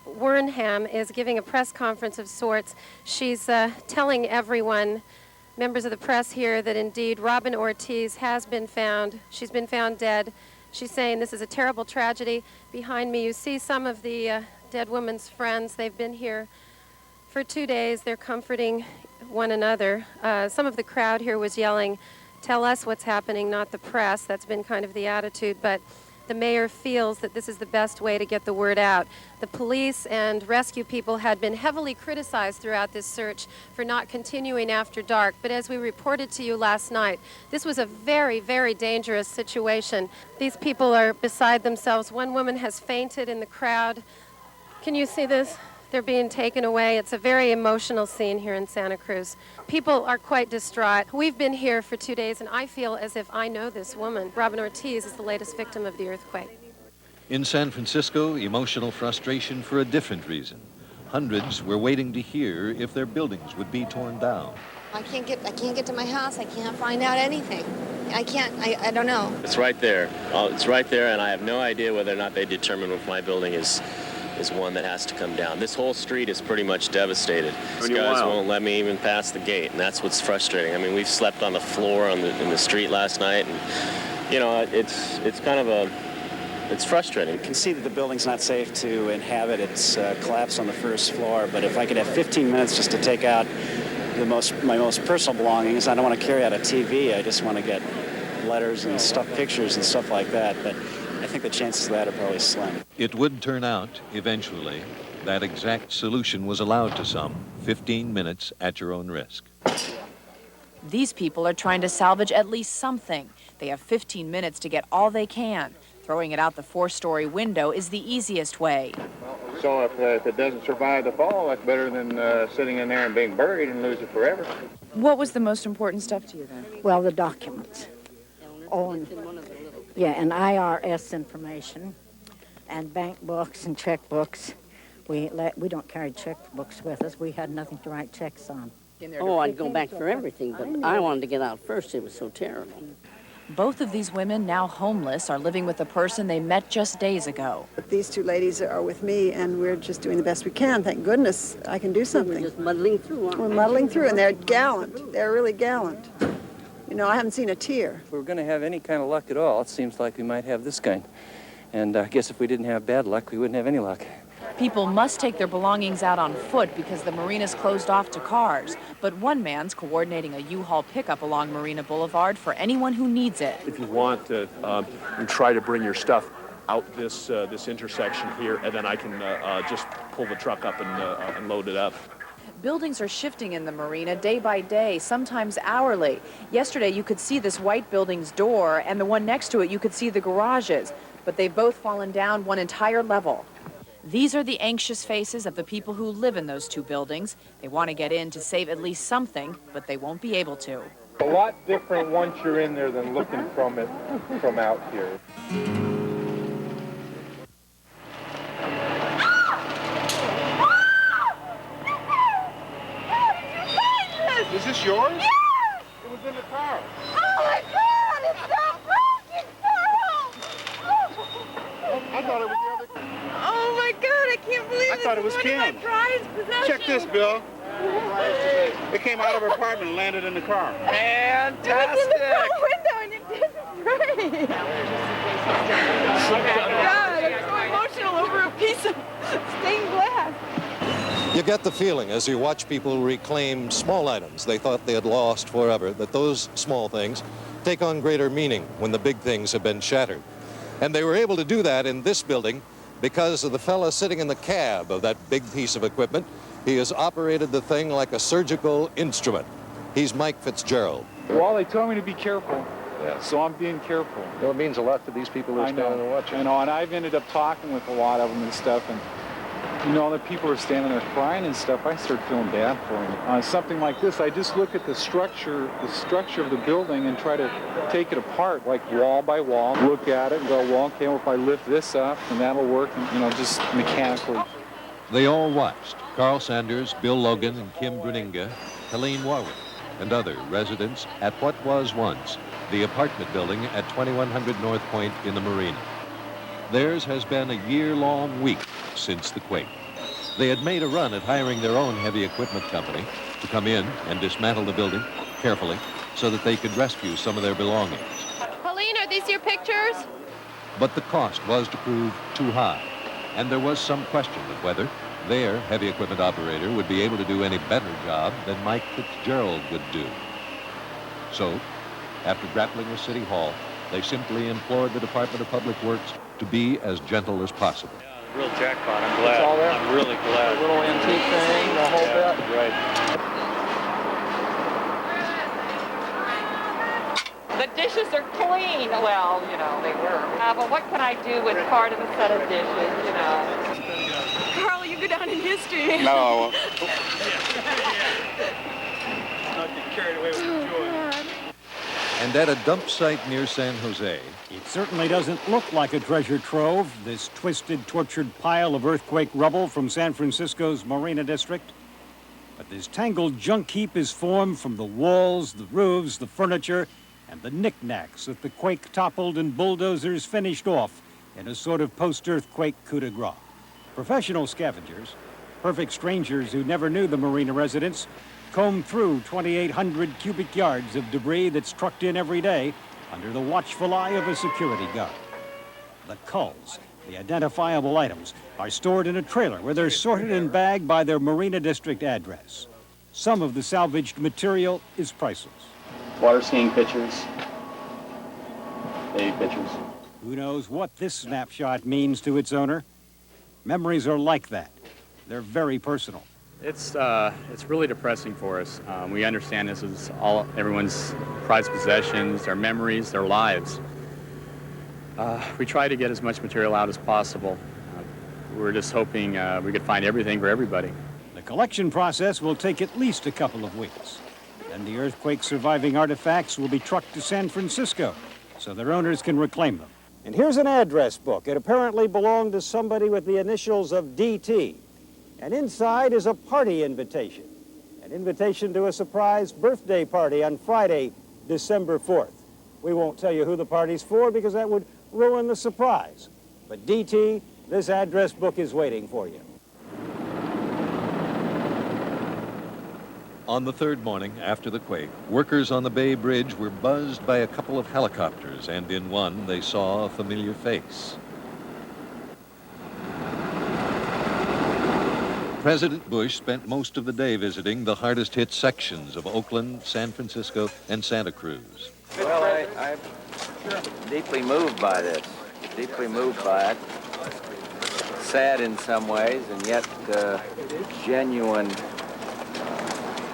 Wernham is giving a press conference of sorts. She's telling everyone, members of the press here, that indeed Robin Ortiz has been found. She's been found dead. She's saying this is a terrible tragedy. Behind me, you see some of the dead woman's friends. They've been here for 2 days. They're comforting one another. Some of the crowd here was yelling, "Tell us what's happening, not the press." That's been kind of the attitude, but the mayor feels that this is the best way to get the word out. The police and rescue people had been heavily criticized throughout this search for not continuing after dark, but as we reported to you last night, this was a very, very dangerous situation. These people are beside themselves. One woman has fainted in the crowd. Can you see this? They're being taken away. It's a very emotional scene here in Santa Cruz. People are quite distraught. We've been here for 2 days, and I feel as if I know this woman. Robin Ortiz is the latest victim of the earthquake. In San Francisco, emotional frustration for a different reason. Hundreds were waiting to hear if their buildings would be torn down. I can't get to my house. I can't find out anything. I don't know. It's right there. It's right there, and I have no idea whether or not they determine if my building is one that has to come down. This whole street is pretty much devastated. These guys won't let me even pass the gate, and that's what's frustrating. I mean, we've slept on the floor in the street last night, and you know, it's kind of it's frustrating. You can see that the building's not safe to inhabit. It's collapsed on the first floor, but if I could have 15 minutes just to take out my most personal belongings, I don't want to carry out a TV. I just want to get letters and pictures and stuff like that. But I think the chances of that are probably slim. It would turn out, eventually, that exact solution was allowed to some. 15 minutes at your own risk. These people are trying to salvage at least something. They have 15 minutes to get all they can. Throwing it out the 4-story window is the easiest way. So if it doesn't survive the fall, that's better than sitting in there and being buried and lose it forever. What was the most important stuff to you then? Well, the documents. And IRS information and bank books and checkbooks. We don't carry checkbooks with us. We had nothing to write checks on. Oh, I'd go back for everything, but I wanted to get out first. It was so terrible. Both of these women, now homeless, are living with a person they met just days ago. These two ladies are with me, and we're just doing the best we can. Thank goodness I can do something. We're just muddling through, aren't we? We're muddling through, and they're gallant. They're really gallant. You know, I haven't seen a tear. If we're going to have any kind of luck at all, it seems like we might have this kind. And I guess if we didn't have bad luck, we wouldn't have any luck. People must take their belongings out on foot because the marina's closed off to cars. But one man's coordinating a U-Haul pickup along Marina Boulevard for anyone who needs it. If you want to, you try to bring your stuff out this intersection here, and then I can just pull the truck up and load it up. Buildings are shifting in the marina day by day, sometimes hourly. Yesterday, you could see this white building's door, and the one next to it, you could see the garages. But they've both fallen down one entire level. These are the anxious faces of the people who live in those two buildings. They want to get in to save at least something, but they won't be able to. A lot different once you're in there than looking from out here. Is this yours? Yes! It was in the car. Oh my God, it's so broken, Carl! I thought it was the other. Oh my God, I can't believe I thought it was one Kim. of my prized possessions. Check this, Bill. It came out of her apartment and landed in the car. Fantastic! It was in the front window and it didn't break. Oh my God, I'm so emotional over a piece of stained glass. You get the feeling as you watch people reclaim small items they thought they had lost forever, that those small things take on greater meaning when the big things have been shattered. And they were able to do that in this building because of the fella sitting in the cab of that big piece of equipment. He has operated the thing like a surgical instrument. He's Mike Fitzgerald. Well, they told me to be careful. Yeah. So I'm being careful. Well, it means a lot to these people who are standing and watching. I know, and I've ended up talking with a lot of them and stuff, and you know, the people are standing there crying and stuff. I start feeling bad for them. Something like this, I just look at the structure of the building and try to take it apart, like wall by wall. Look at it and go, well, okay, well, if I lift this up, and that'll work, and, you know, just mechanically. They all watched Carl Sanders, Bill Logan, and Kim Bruninga, Helene Warwick, and other residents at what was once the apartment building at 2100 North Point in the Marina. Theirs has been a year-long week since the quake. They had made a run at hiring their own heavy equipment company to come in and dismantle the building carefully so that they could rescue some of their belongings. Pauline, are these your pictures? But the cost was to prove too high, and there was some question of whether their heavy equipment operator would be able to do any better job than Mike Fitzgerald would do. So, after grappling with City Hall, they simply implored the Department of Public Works to be as gentle as possible. Yeah, real jackpot. I'm glad. It's all there? I'm really glad. A little antique thing, the whole bit. Right. The dishes are clean. Well, you know, they were. But what can I do with part of a set of dishes, you know? Carl, you go down in history. No. Not get carried away with the joy. And at a dump site near San Jose, it certainly doesn't look like a treasure trove, this twisted, tortured pile of earthquake rubble from San Francisco's Marina District. But this tangled junk heap is formed from the walls, the roofs, the furniture, and the knickknacks that the quake toppled and bulldozers finished off in a sort of post-earthquake coup de grace. Professional scavengers, perfect strangers who never knew the Marina residents, combed through 2,800 cubic yards of debris that's trucked in every day under the watchful eye of a security guard. The culls, the identifiable items, are stored in a trailer where they're sorted and bagged by their Marina District address. Some of the salvaged material is priceless. Water skiing pictures, baby pictures. Who knows what this snapshot means to its owner? Memories are like that. They're very personal. It's really depressing for us. We understand this is all everyone's prized possessions, their memories, their lives. We try to get as much material out as possible. We're just hoping we could find everything for everybody. The collection process will take at least a couple of weeks. And the earthquake surviving artifacts will be trucked to San Francisco so their owners can reclaim them. And here's an address book. It apparently belonged to somebody with the initials of DT. And inside is a party invitation. An invitation to a surprise birthday party on Friday, December 4th. We won't tell you who the party's for because that would ruin the surprise. But DT, this address book is waiting for you. On the third morning after the quake, workers on the Bay Bridge were buzzed by a couple of helicopters, and in one they saw a familiar face. President Bush spent most of the day visiting the hardest-hit sections of Oakland, San Francisco, and Santa Cruz. Well, I'm deeply moved by this, deeply moved by it. Sad in some ways, and yet genuine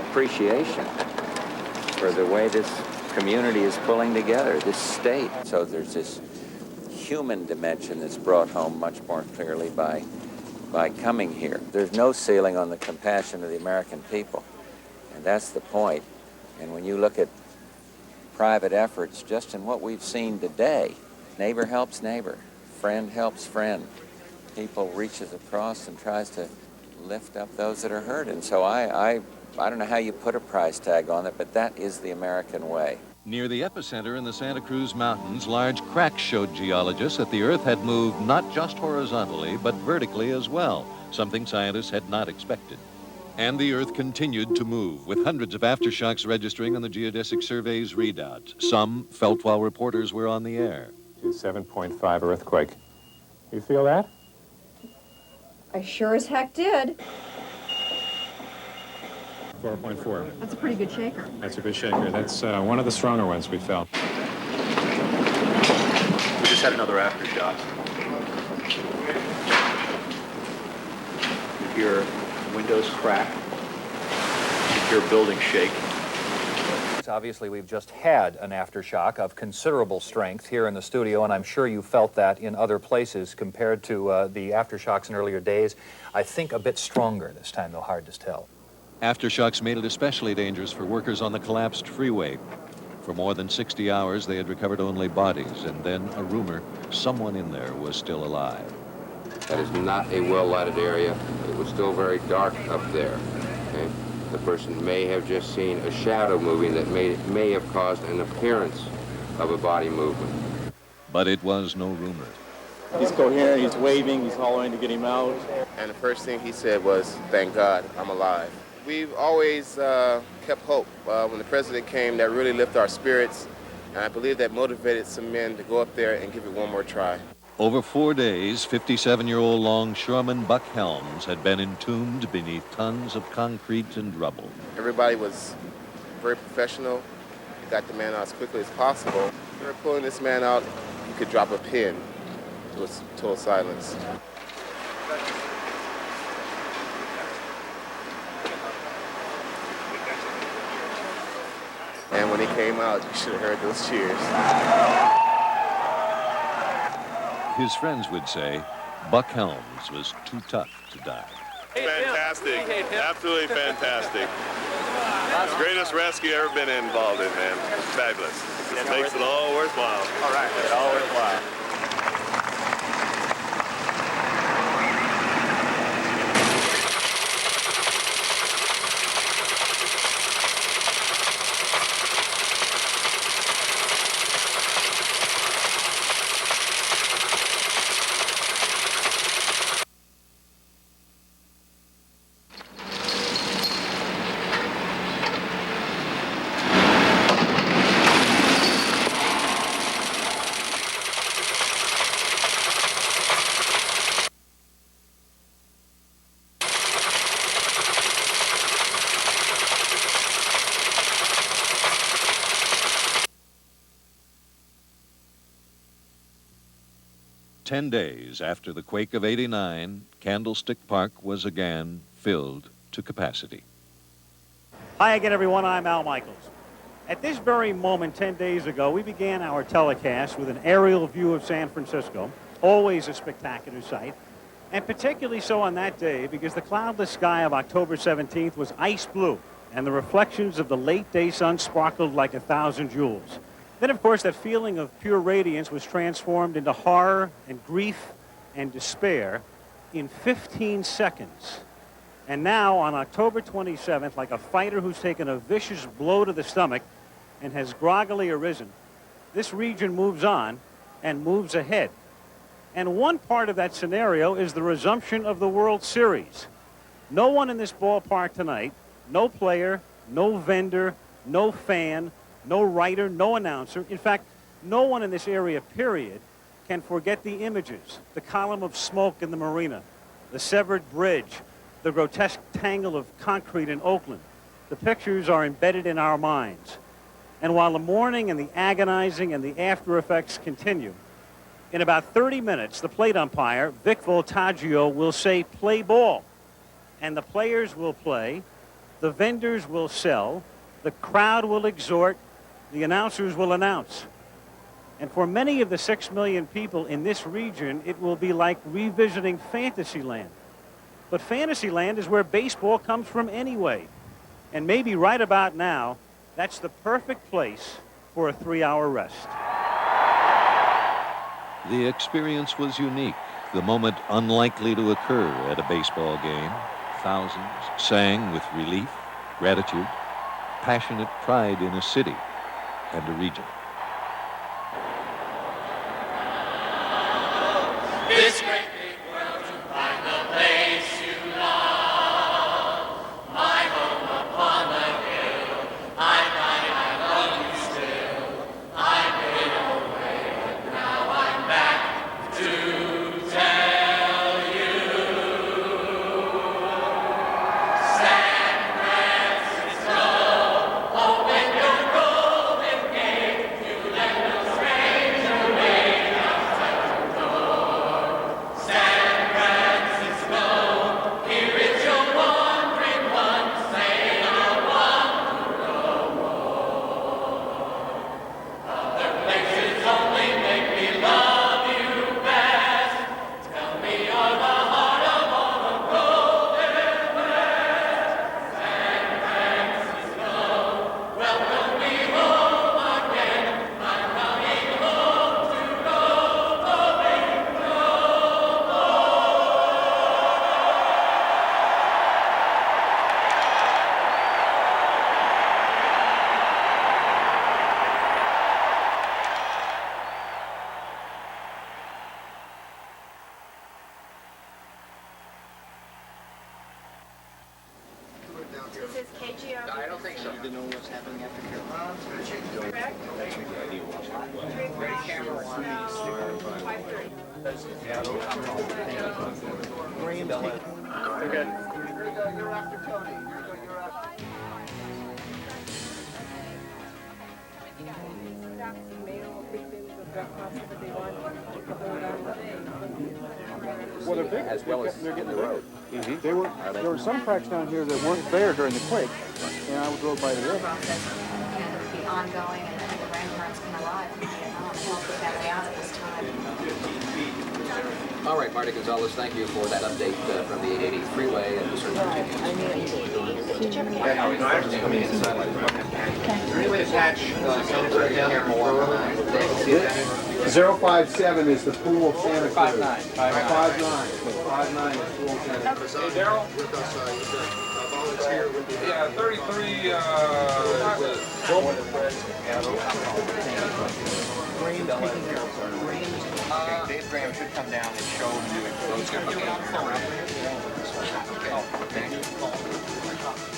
appreciation for the way this community is pulling together, this state. So there's this human dimension that's brought home much more clearly by coming here. There's no ceiling on the compassion of the American people, and that's the point. And when you look at private efforts, just in what we've seen today, neighbor helps neighbor, friend helps friend. People reaches across and tries to lift up those that are hurt. And so I don't know how you put a price tag on it, but that is the American way. Near the epicenter in the Santa Cruz Mountains, large cracks showed geologists that the Earth had moved not just horizontally, but vertically as well, something scientists had not expected. And the Earth continued to move, with hundreds of aftershocks registering on the Geodesic Survey's readouts. Some felt while reporters were on the air. 7.5 earthquake. You feel that? I sure as heck did. 4.4. That's a pretty good shaker. That's a good shaker. That's one of the stronger ones we felt. We just had another aftershock. You hear windows crack. You hear buildings shake. Obviously, we've just had an aftershock of considerable strength here in the studio, and I'm sure you felt that in other places compared to the aftershocks in earlier days. I think a bit stronger this time, though hard to tell. Aftershocks made it especially dangerous for workers on the collapsed freeway. For more than 60 hours, they had recovered only bodies, and then a rumor someone in there was still alive. That is not a well-lighted area. It was still very dark up there. Okay? The person may have just seen a shadow moving that may have caused an appearance of a body movement. But it was no rumor. He's coherent, he's waving, he's hollering to get him out. And the first thing he said was, "Thank God, I'm alive." We've always kept hope. When the president came, that really lifted our spirits, and I believe that motivated some men to go up there and give it one more try. Over 4 days, 57-year-old longshoreman Buck Helms had been entombed beneath tons of concrete and rubble. Everybody was very professional. We got the man out as quickly as possible. We were pulling this man out, you could drop a pin to total silence. And when he came out, you should have heard those cheers. His friends would say Buck Helms was too tough to die. Fantastic. Absolutely fantastic. It's the greatest rescue ever been involved in, man. It's fabulous. It makes it all worthwhile. All right, it's all worthwhile. Ten days after the quake of '89, Candlestick Park was again filled to capacity. Hi again, everyone. I'm Al Michaels. At this very moment, 10 days ago, we began our telecast with an aerial view of San Francisco, always a spectacular sight, and particularly so on that day because the cloudless sky of October 17th was ice blue, and the reflections of the late day sun sparkled like 1,000 jewels. Then, of course, that feeling of pure radiance was transformed into horror and grief and despair in 15 seconds. And now, on October 27th, like a fighter who's taken a vicious blow to the stomach and has groggily arisen, this region moves on and moves ahead. And one part of that scenario is the resumption of the World Series. No one in this ballpark tonight, no player, no vendor, no fan, no writer, no announcer, in fact, no one in this area, period, can forget the images, the column of smoke in the marina, the severed bridge, the grotesque tangle of concrete in Oakland. The pictures are embedded in our minds. And while the mourning and the agonizing and the after effects continue, in about 30 minutes, the plate umpire, Vic Voltaggio, will say, play ball. And the players will play, the vendors will sell, the crowd will exhort, the announcers will announce. And for many of the 6 million people in this region, it will be like revisiting Fantasyland. But Fantasyland is where baseball comes from anyway. And maybe right about now, that's the perfect place for a 3-hour rest. The experience was unique, the moment unlikely to occur at a baseball game. Thousands sang with relief, gratitude, passionate pride in a city and a region. This great big world to find the place you love. My home upon the hill. I love you still. I've been away, but now I'm back to tell you. San Francisco, open your golden gate. You let no stranger wait outside your door. San Francisco, here is your wandering one. Say I want to know more. Other places only make me love you best. Tell me you're the heart of all the golden west. San Francisco, welcome me home again. I'm coming home to go, going no This is KGO. I don't think so. You know what's happening after Well, they're big. As well as they're getting the road. There were some cracks down here that weren't there during the quake, and I drove by the road. Process can be ongoing, and the grandparents can arrive from Vietnam and help the family out at this time. All right, Marty Gonzalez, thank you for that update from the 880 freeway and the search continues. Did you ever get No, I'm just coming inside. Is there any way to patch right down here more? 057 is the pool sanitary. 59. 59 is pool sanitary. Hey, Daryl? With us, volunteer with the... Yeah, 33, Dave Graham should come down and show you those. Okay.